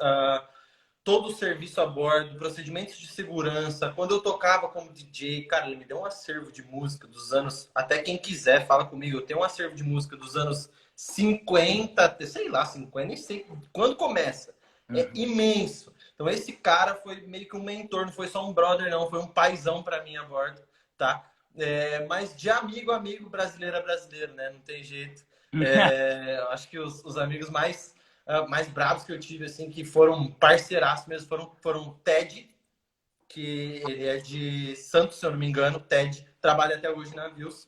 todo o serviço a bordo, procedimentos de segurança. Quando eu tocava como DJ, cara, ele me deu um acervo de música dos anos. Até quem quiser, fala comigo. Eu tenho um acervo de música dos anos 50, sei lá, 50, nem sei quando começa. É imenso. Então, esse cara foi meio que um mentor, não foi só um brother, não, foi um paizão para mim a bordo, tá? Mas de amigo, amigo, brasileiro é brasileiro, né? Não tem jeito. Acho que os amigos mais bravos que eu tive, assim, que foram parceiraços mesmo, foram Ted, que ele é de Santos, se eu não me engano. Ted trabalha até hoje na navios.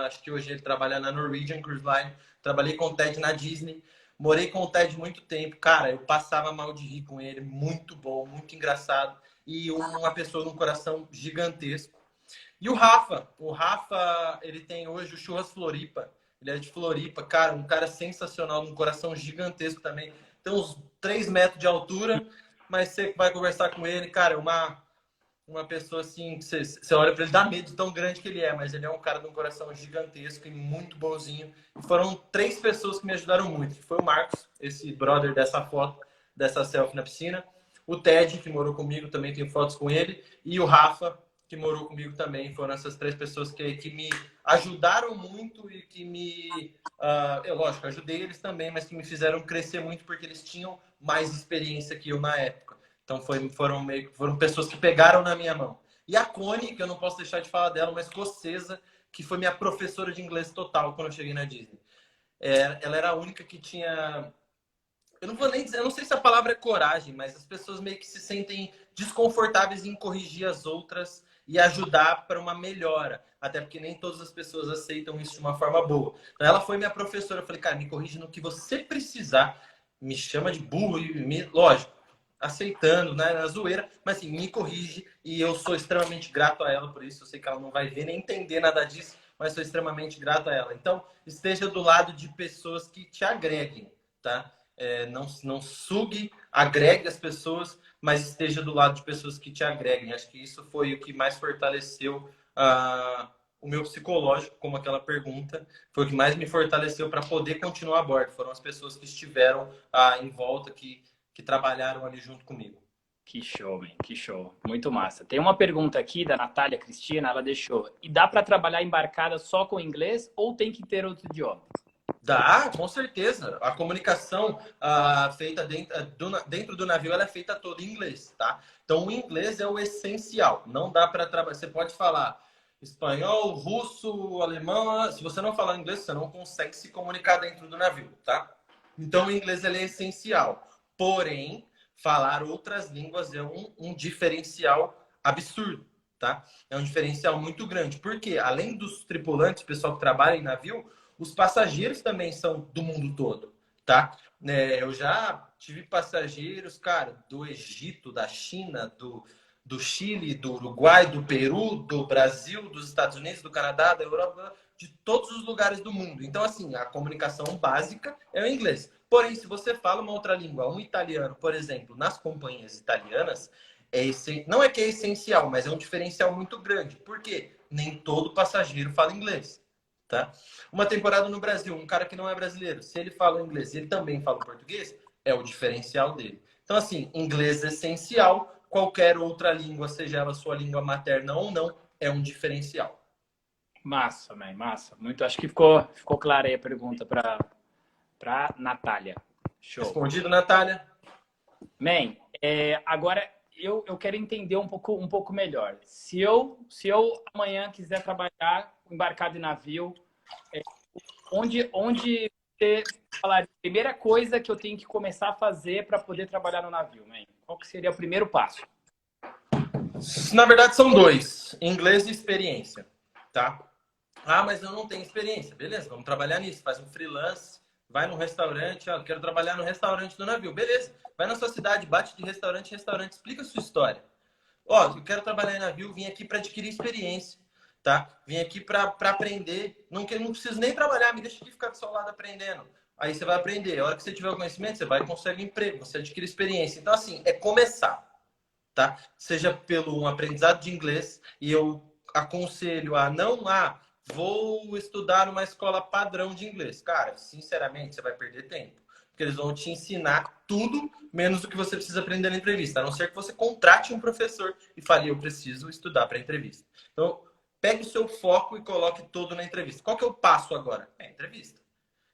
Acho que hoje ele trabalha na Norwegian Cruise Line. Trabalhei com o Ted na Disney. Morei com o Ted muito tempo. Cara, eu passava mal de rir com ele. Muito bom, muito engraçado. E uma pessoa de um coração gigantesco. E o Rafa, ele tem hoje o Churras Floripa. Ele é de Floripa, cara, um cara sensacional, um coração gigantesco também. Tem uns 3 metros de altura, mas você vai conversar com ele, cara, uma pessoa assim, que você olha para ele, dá medo de tão grande que ele é, mas ele é um cara de um coração gigantesco e muito bonzinho. E foram 3 pessoas que me ajudaram muito. Foi o Marcos, esse brother dessa foto, dessa selfie na piscina. O Ted, que morou comigo, também tenho fotos com ele. E o Rafa, que morou comigo também. Foram essas 3 pessoas que me ajudaram muito e que me... eu, lógico, ajudei eles também, mas que me fizeram crescer muito porque eles tinham mais experiência que eu na época. Então foram pessoas que pegaram na minha mão. E a Connie, que eu não posso deixar de falar dela, uma escocesa, que foi minha professora de inglês total quando eu cheguei na Disney. Ela era a única que tinha... Eu não vou nem dizer, eu não sei se a palavra é coragem, mas as pessoas meio que se sentem desconfortáveis em corrigir as outras e ajudar para uma melhora. Até porque nem todas as pessoas aceitam isso de uma forma boa. Então ela foi minha professora. Eu falei, cara, me corrige no que você precisar. Me chama de burro e lógico, aceitando, né, na zoeira, mas assim, me corrige e eu sou extremamente grato a ela por isso. Eu sei que ela não vai ver nem entender nada disso, mas sou extremamente grato a ela. Então, esteja do lado de pessoas que te agreguem, tá? Não sugue, agregue as pessoas, mas esteja do lado de pessoas que te agreguem. Acho que isso foi o que mais fortaleceu o meu psicológico, como aquela pergunta, foi o que mais me fortaleceu para poder continuar a bordo. Foram as pessoas que estiveram em volta, que trabalharam ali junto comigo. Que show, man. Que show. Muito massa. Tem uma pergunta aqui da Natália Cristina, ela deixou. E dá para trabalhar embarcada só com inglês ou tem que ter outro idioma? Dá, com certeza. A comunicação feita dentro do navio, ela é feita toda em inglês, tá? Então, o inglês é o essencial. Não dá para trabalhar. Você pode falar espanhol, russo, alemão. Se você não falar inglês, você não consegue se comunicar dentro do navio, tá? Então, o inglês ele é essencial. Porém, falar outras línguas é um diferencial absurdo, tá? É um diferencial muito grande. Porque, além dos tripulantes, o pessoal que trabalha em navio, os passageiros também são do mundo todo, tá? Eu já tive passageiros, cara, do Egito, da China, do Chile, do Uruguai, do Peru, do Brasil, dos Estados Unidos, do Canadá, da Europa, de todos os lugares do mundo. Então, assim, a comunicação básica é o inglês. Porém, se você fala uma outra língua, um italiano, por exemplo, nas companhias italianas, não é que é essencial, mas é um diferencial muito grande. Por quê? Nem todo passageiro fala inglês. Tá? Uma temporada no Brasil, um cara que não é brasileiro, se ele fala inglês e ele também fala português, é o diferencial dele. Então, assim, inglês é essencial, qualquer outra língua, seja ela sua língua materna ou não, é um diferencial. Massa, man, massa. Muito, acho que ficou clara aí a pergunta para Natália. Show. Respondido, Natália? Man, agora eu quero entender um pouco melhor. Se eu amanhã quiser trabalhar embarcado em navio, onde você falaria a primeira coisa que eu tenho que começar a fazer para poder trabalhar no navio, man? Qual que seria o primeiro passo? Na verdade, são 2. Inglês e experiência, tá? Mas eu não tenho experiência. Beleza, vamos trabalhar nisso. Faz um freelance, vai num restaurante. Eu quero trabalhar no restaurante do navio. Beleza, vai na sua cidade, bate de restaurante em restaurante, explica a sua história. Eu quero trabalhar em navio, vim aqui para adquirir experiência, tá? Vim aqui para aprender. Não preciso nem trabalhar, me deixa aqui ficar do seu lado aprendendo. Aí você vai aprender. A hora que você tiver o conhecimento, você vai conseguir emprego, você adquire experiência. Então, assim, é começar, tá? Seja pelo um aprendizado de inglês, e eu aconselho vou estudar numa escola padrão de inglês. Cara, sinceramente, você vai perder tempo. Porque eles vão te ensinar tudo, menos o que você precisa aprender na entrevista. A não ser que você contrate um professor e fale, eu preciso estudar para a entrevista. Então, pegue o seu foco e coloque todo na entrevista. Qual que é o passo agora? É a entrevista.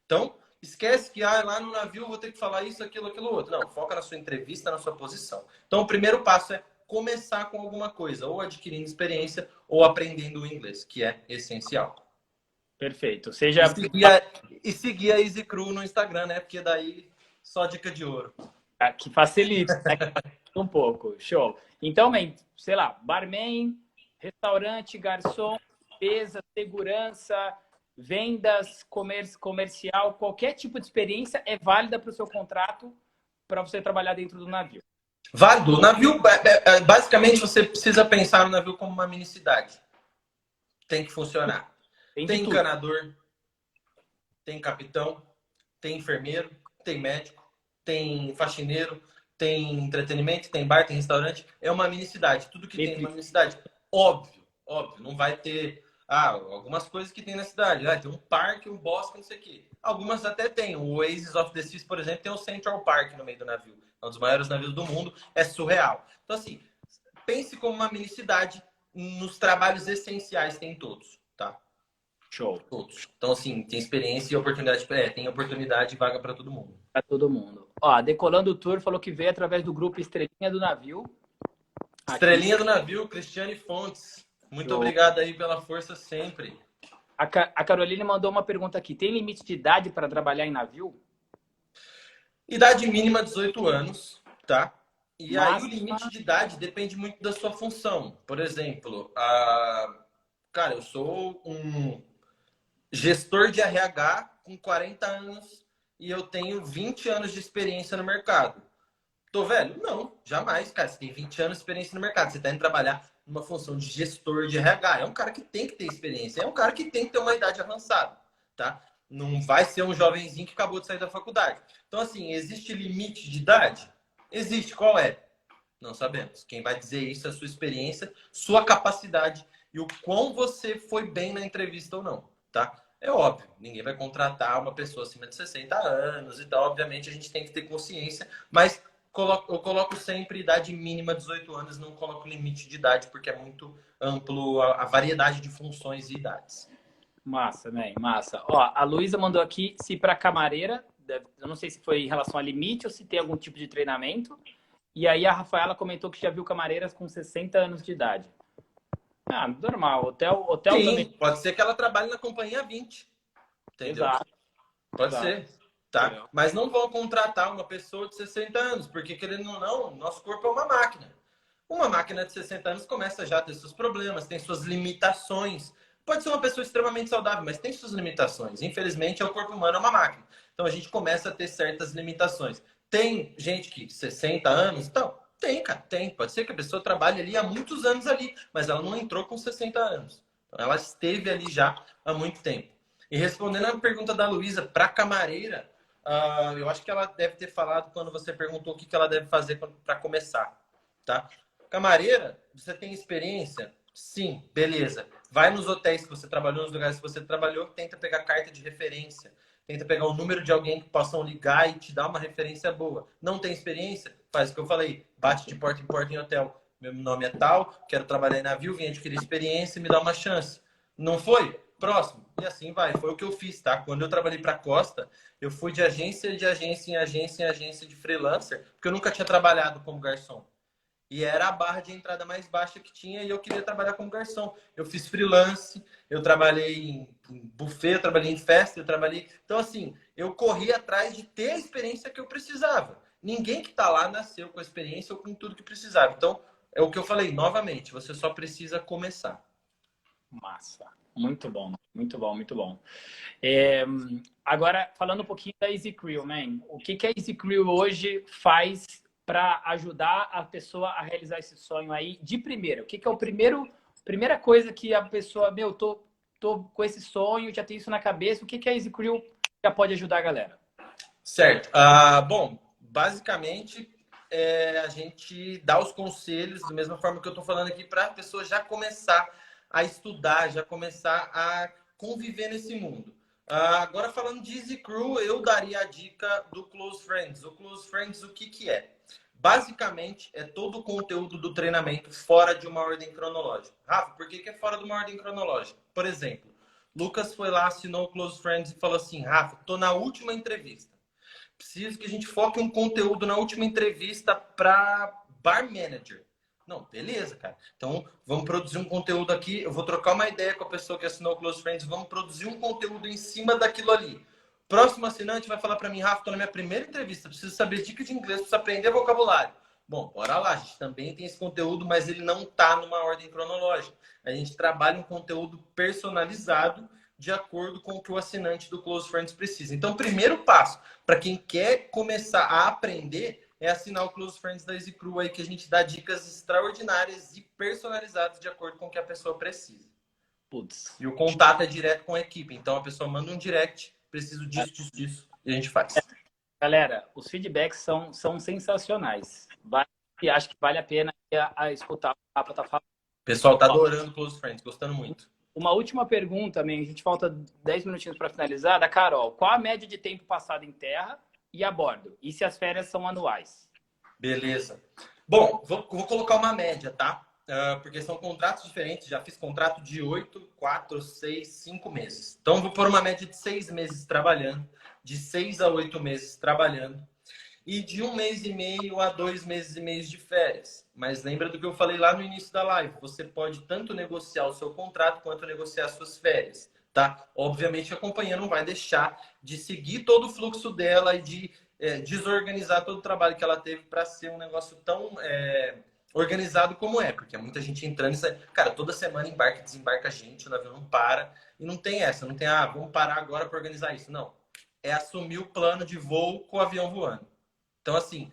Então, esquece que lá no navio eu vou ter que falar isso, aquilo outro. Não, foca na sua entrevista, na sua posição. Então, o primeiro passo é começar com alguma coisa, ou adquirindo experiência, ou aprendendo o inglês, que é essencial. Perfeito. E seguir a Easy Crew no Instagram, né? Porque daí só dica de ouro. Que facilita, né? Um pouco. Show. Então, sei lá, barman, restaurante, garçom, limpeza, segurança, vendas, comercial, qualquer tipo de experiência é válida para o seu contrato para você trabalhar dentro do navio. Válido. O navio, basicamente, você precisa pensar no navio como uma mini cidade. tem que funcionar. Tem encanador, tem capitão, tem enfermeiro, tem médico, tem faxineiro, tem entretenimento, tem bar, tem restaurante. É uma mini cidade. Tudo que tem numa mini cidade. Óbvio, não vai ter algumas coisas que tem na cidade. Tem um parque, um bosque, não sei o quê. Algumas até tem. O Oasis of the Seas, por exemplo, tem o Central Park no meio do navio. É um dos maiores navios do mundo. É surreal. Então, assim, pense como uma mini cidade. Nos trabalhos essenciais tem todos, tá? Show. Todos. Então, assim, tem experiência e oportunidade. Tem oportunidade e vaga para todo mundo. Para todo mundo. Ó, Decolando o Tour falou que veio através do grupo Estrelinha do Navio. Estrelinha do Navio, Cristiane Fontes. Muito obrigado aí pela força sempre. A Caroline mandou uma pergunta aqui. Tem limite de idade para trabalhar em navio? Idade mínima 18 anos, tá? E aí o limite de idade depende muito da sua função. Por exemplo, cara, eu sou um gestor de RH com 40 anos e eu tenho 20 anos de experiência no mercado. Tô velho? Não, jamais, cara. Você tem 20 anos de experiência no mercado. Você tá indo trabalhar numa função de gestor de RH. É um cara que tem que ter experiência. É um cara que tem que ter uma idade avançada, tá? Não vai ser um jovenzinho que acabou de sair da faculdade. Então, assim, existe limite de idade? Existe. Qual é? Não sabemos. Quem vai dizer isso é a sua experiência, sua capacidade e o quão você foi bem na entrevista ou não, tá? É óbvio, ninguém vai contratar uma pessoa acima de 60 anos e tal. Obviamente, a gente tem que ter consciência, mas eu coloco sempre idade mínima 18 anos, não coloco limite de idade, porque é muito amplo a variedade de funções e idades. Massa, man, massa. Ó, a Luísa mandou aqui se para camareira, eu não sei se foi em relação a limite ou se tem algum tipo de treinamento. E aí a Rafaela comentou que já viu camareiras com 60 anos de idade. Normal. Hotel Sim, também. Pode ser que ela trabalhe na companhia 20. Entendeu? Exato. Pode ser. Tá? Mas não vão contratar uma pessoa de 60 anos, porque querendo ou não, nosso corpo é uma máquina. Uma máquina de 60 anos começa já a ter seus problemas, tem suas limitações. Pode ser uma pessoa extremamente saudável, mas tem suas limitações. Infelizmente, o corpo humano é uma máquina. Então, a gente começa a ter certas limitações. Tem gente que 60 anos, então, tem, cara, tem. Pode ser que a pessoa trabalhe ali há muitos anos ali, mas ela não entrou com 60 anos. Então, ela esteve ali já há muito tempo. E respondendo a pergunta da Luísa, para camareira, eu acho que ela deve ter falado quando você perguntou o que ela deve fazer para começar, tá? Camareira, você tem experiência? Sim, beleza. Vai nos hotéis que você trabalhou, nos lugares que você trabalhou, tenta pegar carta de referência. Tenta pegar o número de alguém que possam ligar e te dar uma referência boa. Não tem experiência? Faz o que eu falei. Bate de porta em hotel. Meu nome é tal, quero trabalhar em navio, vim adquirir experiência e me dá uma chance. Não foi? Próximo. E assim vai. Foi o que eu fiz, tá? Quando eu trabalhei para Costa, eu fui de agência em agência de freelancer, porque eu nunca tinha trabalhado como garçom. E era a barra de entrada mais baixa que tinha e eu queria trabalhar como garçom. Eu fiz freelance, eu trabalhei em buffet, eu trabalhei em festa, eu trabalhei... Então, assim, eu corri atrás de ter a experiência que eu precisava. Ninguém que está lá nasceu com a experiência ou com tudo que precisava. Então, é o que eu falei, novamente, você só precisa começar. Massa. Muito bom, muito bom, muito bom. Agora, falando um pouquinho da Easy Crew, man. O que a Easy Crew hoje faz para ajudar a pessoa a realizar esse sonho aí de primeira? O que é primeira coisa que a pessoa, tô com esse sonho, já tenho isso na cabeça, o que a Easy Crew já pode ajudar a galera? Certo. Bom, basicamente, a gente dá os conselhos, da mesma forma que eu estou falando aqui, para a pessoa já começar a estudar, já começar a conviver nesse mundo. Agora, falando de Easy Crew, eu daria a dica do Close Friends. O Close Friends, o que é? Basicamente, é todo o conteúdo do treinamento fora de uma ordem cronológica. Rafa, por que é fora de uma ordem cronológica? Por exemplo, Lucas foi lá, assinou o Close Friends e falou assim, Rafa, tô na última entrevista. Preciso que a gente foque um conteúdo na última entrevista para bar manager. Não, beleza, cara. Então, vamos produzir um conteúdo aqui. Eu vou trocar uma ideia com a pessoa que assinou o Close Friends. Vamos produzir um conteúdo em cima daquilo ali. Próximo assinante vai falar para mim, Rafa, estou na minha primeira entrevista. Preciso saber dicas de inglês, preciso aprender vocabulário. Bom, bora lá. A gente também tem esse conteúdo, mas ele não está numa ordem cronológica. A gente trabalha um conteúdo personalizado de acordo com o que o assinante do Close Friends precisa. Então, o primeiro passo para quem quer começar a aprender é assinar o Close Friends da Easy Crew aí, que a gente dá dicas extraordinárias e personalizadas de acordo com o que a pessoa precisa. Putz. E o contato é direto com a equipe. Então a pessoa manda um direct, preciso disso, disso, disso, e a gente faz. Galera, os feedbacks são sensacionais. Acho que vale a pena escutar o que o Rafa tá falando. O pessoal tá Ó, adorando Close Friends, gostando muito. uma última pergunta, man. A gente falta 10 minutinhos para finalizar, da Carol. Qual a média de tempo passado em terra e a bordo? E se as férias são anuais? Beleza. Bom, vou colocar uma média, tá? Porque são contratos diferentes. Já fiz contrato de 8, 4, 6, 5 meses. Então, vou pôr uma média de 6 meses trabalhando, de 6 a 8 meses trabalhando, e de 1 mês e meio a 2 meses e meio de férias. Mas lembra do que eu falei lá no início da live. Você pode tanto negociar o seu contrato quanto negociar suas férias, tá? Obviamente, a companhia não vai deixar de seguir todo o fluxo dela e de desorganizar todo o trabalho que ela teve para ser um negócio tão organizado como é. Porque é muita gente entrando e sai. Cara, toda semana embarca e desembarca gente, o navio não para. E não tem essa, não tem, vamos parar agora para organizar isso. Não. É assumir o plano de voo com o avião voando. Então, assim,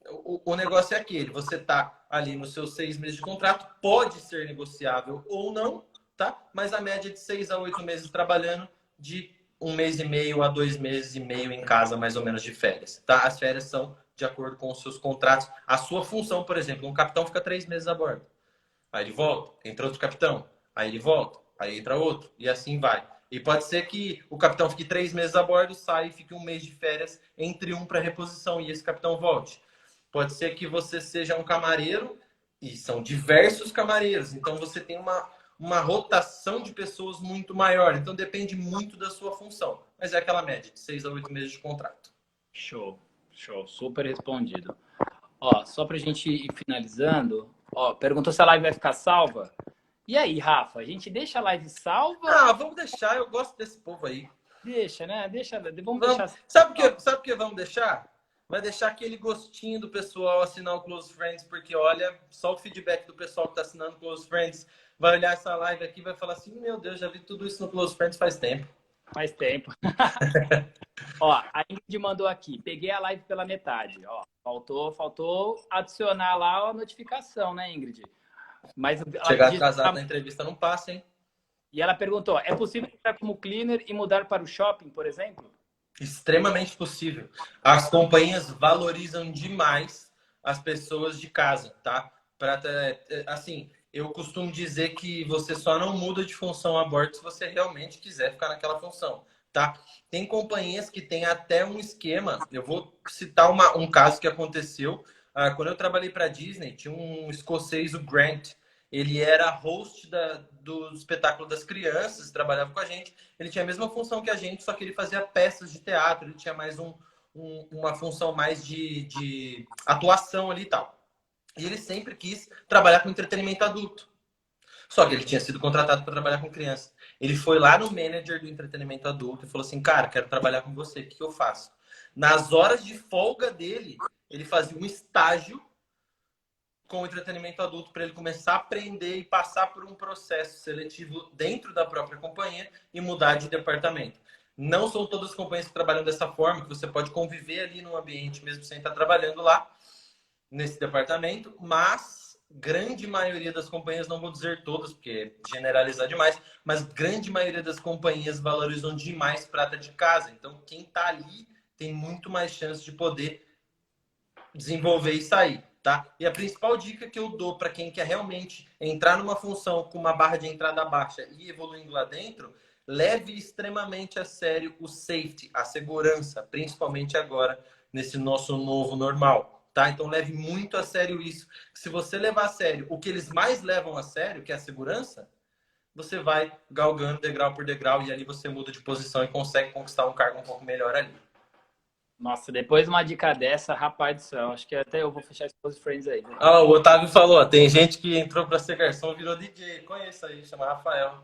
o negócio é aquele. Você está ali nos seus 6 meses de contrato, pode ser negociável ou não, tá? Mas a média é de 6 a 8 meses trabalhando, de 1 mês e meio a 2 meses e meio em casa, mais ou menos, de férias, tá? As férias são de acordo com os seus contratos. A sua função, por exemplo, um capitão fica 3 meses a bordo. Aí ele volta, entra outro capitão. Aí ele volta, aí entra outro. E assim vai. E pode ser que o capitão fique 3 meses a bordo, saia e fique 1 mês de férias entre um para reposição e esse capitão volte. Pode ser que você seja um camareiro e são diversos camareiros. Então você tem uma rotação de pessoas muito maior. Então depende muito da sua função. Mas é aquela média de 6 a 8 meses de contrato. Show, show, super respondido. Ó, só pra gente ir finalizando, ó, perguntou se a live vai ficar salva. E aí, Rafa, a gente deixa a live salva? Vamos deixar. Eu gosto desse povo aí. Deixa, né? Vamos Vamos. deixar. Sabe o que vamos deixar? Vai deixar aquele gostinho do pessoal assinar o Close Friends, porque olha, só o feedback do pessoal que está assinando o Close Friends vai olhar essa live aqui e vai falar assim: meu Deus, já vi tudo isso no Close Friends faz tempo. Faz tempo. Ó, a Ingrid mandou aqui. Peguei a live pela metade. Ó, faltou adicionar lá a notificação, né, Ingrid? Mas chegar atrasado na entrevista não passa, hein? E ela perguntou: é possível entrar como cleaner e mudar para o shopping, por exemplo? Extremamente possível. As companhias valorizam demais as pessoas de casa, tá? Assim, eu costumo dizer que você só não muda de função a bordo se você realmente quiser ficar naquela função, tá? Tem companhias que têm até um esquema. Eu vou citar um caso que aconteceu. Quando eu trabalhei para a Disney, tinha um escocês, o Grant. Ele era host do espetáculo das crianças, trabalhava com a gente. Ele tinha a mesma função que a gente, só que ele fazia peças de teatro. Ele tinha mais uma função mais de atuação ali e tal. E ele sempre quis trabalhar com entretenimento adulto. Só que ele tinha sido contratado para trabalhar com criança. Ele foi lá no manager do entretenimento adulto e falou assim: cara, quero trabalhar com você, o que eu faço? Nas horas de folga dele, ele fazia um estágio com o entretenimento adulto para ele começar a aprender e passar por um processo seletivo dentro da própria companhia e mudar de departamento. Não são todas as companhias que trabalham dessa forma, que você pode conviver ali no ambiente mesmo sem estar trabalhando lá nesse departamento, mas grande maioria das companhias, não vou dizer todas, porque generalizar demais, mas grande maioria das companhias valorizam demais prata de casa. Então, quem está ali tem muito mais chance de poder desenvolver e sair, tá? E a principal dica que eu dou para quem quer realmente entrar numa função com uma barra de entrada baixa e evoluindo lá dentro, leve extremamente a sério o safety, a segurança, principalmente agora nesse nosso novo normal, tá? Então leve muito a sério isso. Se você levar a sério o que eles mais levam a sério, que é a segurança, você vai galgando degrau por degrau e ali você muda de posição e consegue conquistar um cargo um pouco melhor ali. Nossa, depois de uma dica dessa, rapaz do céu, acho que até eu vou fechar esse Close Friends aí. O Otávio falou, tem gente que entrou para ser garçom, virou DJ. Conheço aí, chama Rafael.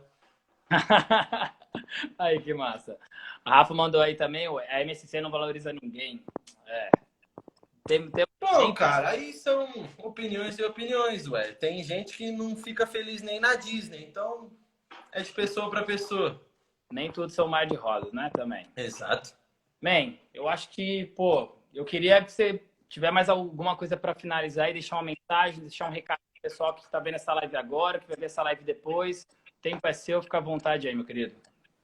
Aí, que massa. A Rafa mandou aí também, a MSC não valoriza ninguém. Bom, cara, aí são opiniões e opiniões, ué. Tem gente que não fica feliz nem na Disney, então é de pessoa para pessoa. Nem tudo são mar de rosas, né, também. Exato. Man, eu acho que, pô, eu queria que você tiver mais alguma coisa para finalizar e deixar uma mensagem, deixar um recado pro pessoal que está vendo essa live agora, que vai ver essa live depois. tempo é seu, fica à vontade aí, meu querido.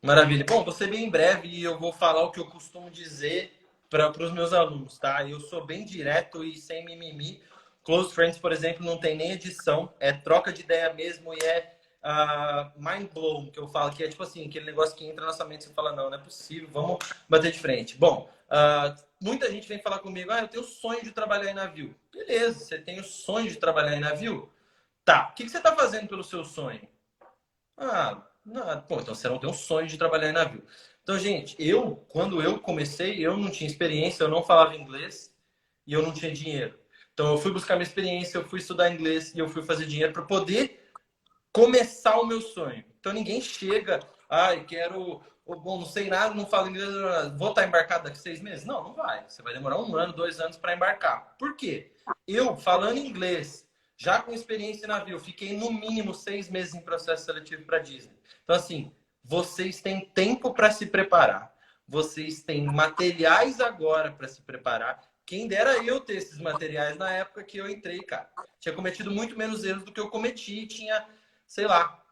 Maravilha. Bom, vou ser bem breve e eu vou falar o que eu costumo dizer para os meus alunos, tá? Eu sou bem direto e sem mimimi. Close Friends, por exemplo, não tem nem edição, é troca de ideia mesmo e é mind blown, que eu falo, que é tipo assim, aquele negócio que entra na nossa mente e você fala, não, não é possível, vamos bater de frente. Bom, muita gente vem falar comigo, eu tenho o sonho de trabalhar em navio. Beleza, você tem o sonho de trabalhar em navio? Tá, o que você está fazendo pelo seu sonho? Não, pô, então você não tem um sonho de trabalhar em navio. Então, gente, quando eu comecei, eu não tinha experiência, eu não falava inglês e eu não tinha dinheiro. Então, eu fui buscar minha experiência, eu fui estudar inglês e eu fui fazer dinheiro para poder começar o meu sonho. Então, ninguém chega, quero, bom, não sei nada, não falo inglês, vou estar embarcado daqui 6 meses? Não, não vai. Você vai demorar 1 ano, 2 anos para embarcar. Por quê? Eu, falando inglês, já com experiência em navio, fiquei no mínimo 6 meses em processo seletivo para Disney. Então, assim, vocês têm tempo para se preparar. Vocês têm materiais agora para se preparar. Quem dera eu ter esses materiais na época que eu entrei, cara. Tinha cometido muito menos erros do que eu cometi e tinha, sei lá,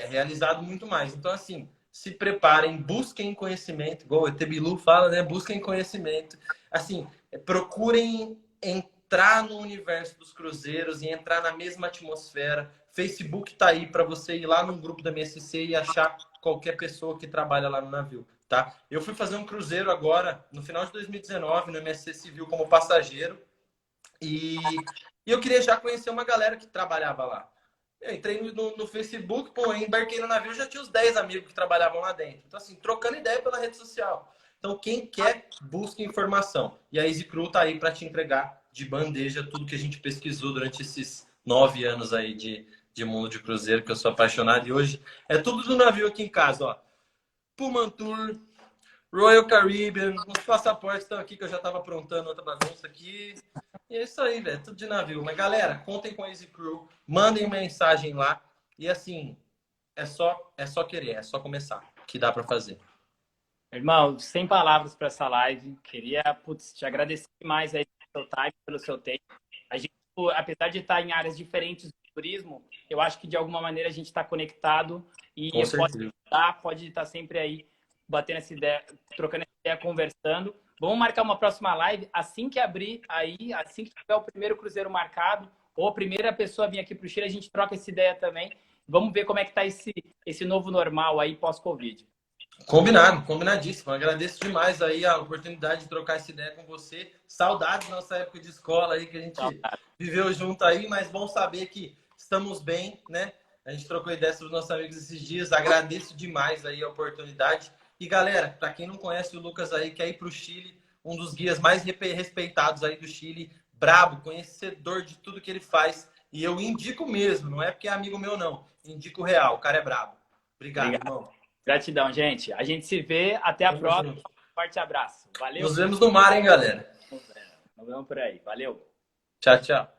realizado muito mais. Então, assim, se preparem, busquem conhecimento. Igual o ET Bilu fala, né? Busquem conhecimento. Assim, procurem entrar no universo dos cruzeiros e entrar na mesma atmosfera. Facebook tá aí para você ir lá no grupo da MSC e achar qualquer pessoa que trabalha lá no navio, tá? Eu fui fazer um cruzeiro agora, no final de 2019, no MSC Civil como passageiro e eu queria já conhecer uma galera que trabalhava lá. Eu entrei no Facebook, pô, embarquei no navio, já tinha uns 10 amigos que trabalhavam lá dentro. Então, assim, trocando ideia pela rede social. Então, quem quer, busca informação. E a Easy Crew tá aí para te entregar de bandeja tudo que a gente pesquisou durante esses 9 anos aí de mundo de cruzeiro, que eu sou apaixonado. E hoje é tudo do navio aqui em casa, ó. Pullmantur, Royal Caribbean, os passaportes estão aqui que eu já estava aprontando outra bagunça aqui. E é isso aí, velho, tudo de navio. Mas galera, contem com a Easy Crew, mandem mensagem lá. E assim, é só querer, é só começar, que dá para fazer. Irmão, sem palavras para essa live. Queria, te agradecer demais aí pelo seu time, pelo seu tempo. A gente, apesar de estar em áreas diferentes do turismo, eu acho que de alguma maneira a gente está conectado e pode estar sempre aí batendo essa ideia, trocando essa ideia, conversando. Vamos marcar uma próxima live assim que abrir aí, assim que tiver o primeiro cruzeiro marcado, ou a primeira pessoa vir aqui para o Chile, a gente troca essa ideia também. Vamos ver como é que está esse novo normal aí pós-Covid. Combinado, combinadíssimo. Agradeço demais aí a oportunidade de trocar essa ideia com você. Saudades da nossa época de escola aí, que a gente viveu junto aí, mas bom saber que estamos bem, né? A gente trocou ideia sobre os nossos amigos esses dias. Agradeço demais aí a oportunidade. E galera, para quem não conhece o Lucas aí, quer ir para o Chile, um dos guias mais respeitados aí do Chile, brabo, conhecedor de tudo que ele faz. E eu indico mesmo, não é porque é amigo meu não. Indico real, o cara é brabo. Obrigado, irmão. Gratidão, gente. A gente se vê. Até a próxima. Forte abraço. Valeu. Nos vemos no mar, hein, galera? Nos vemos por aí. Valeu. Tchau, tchau.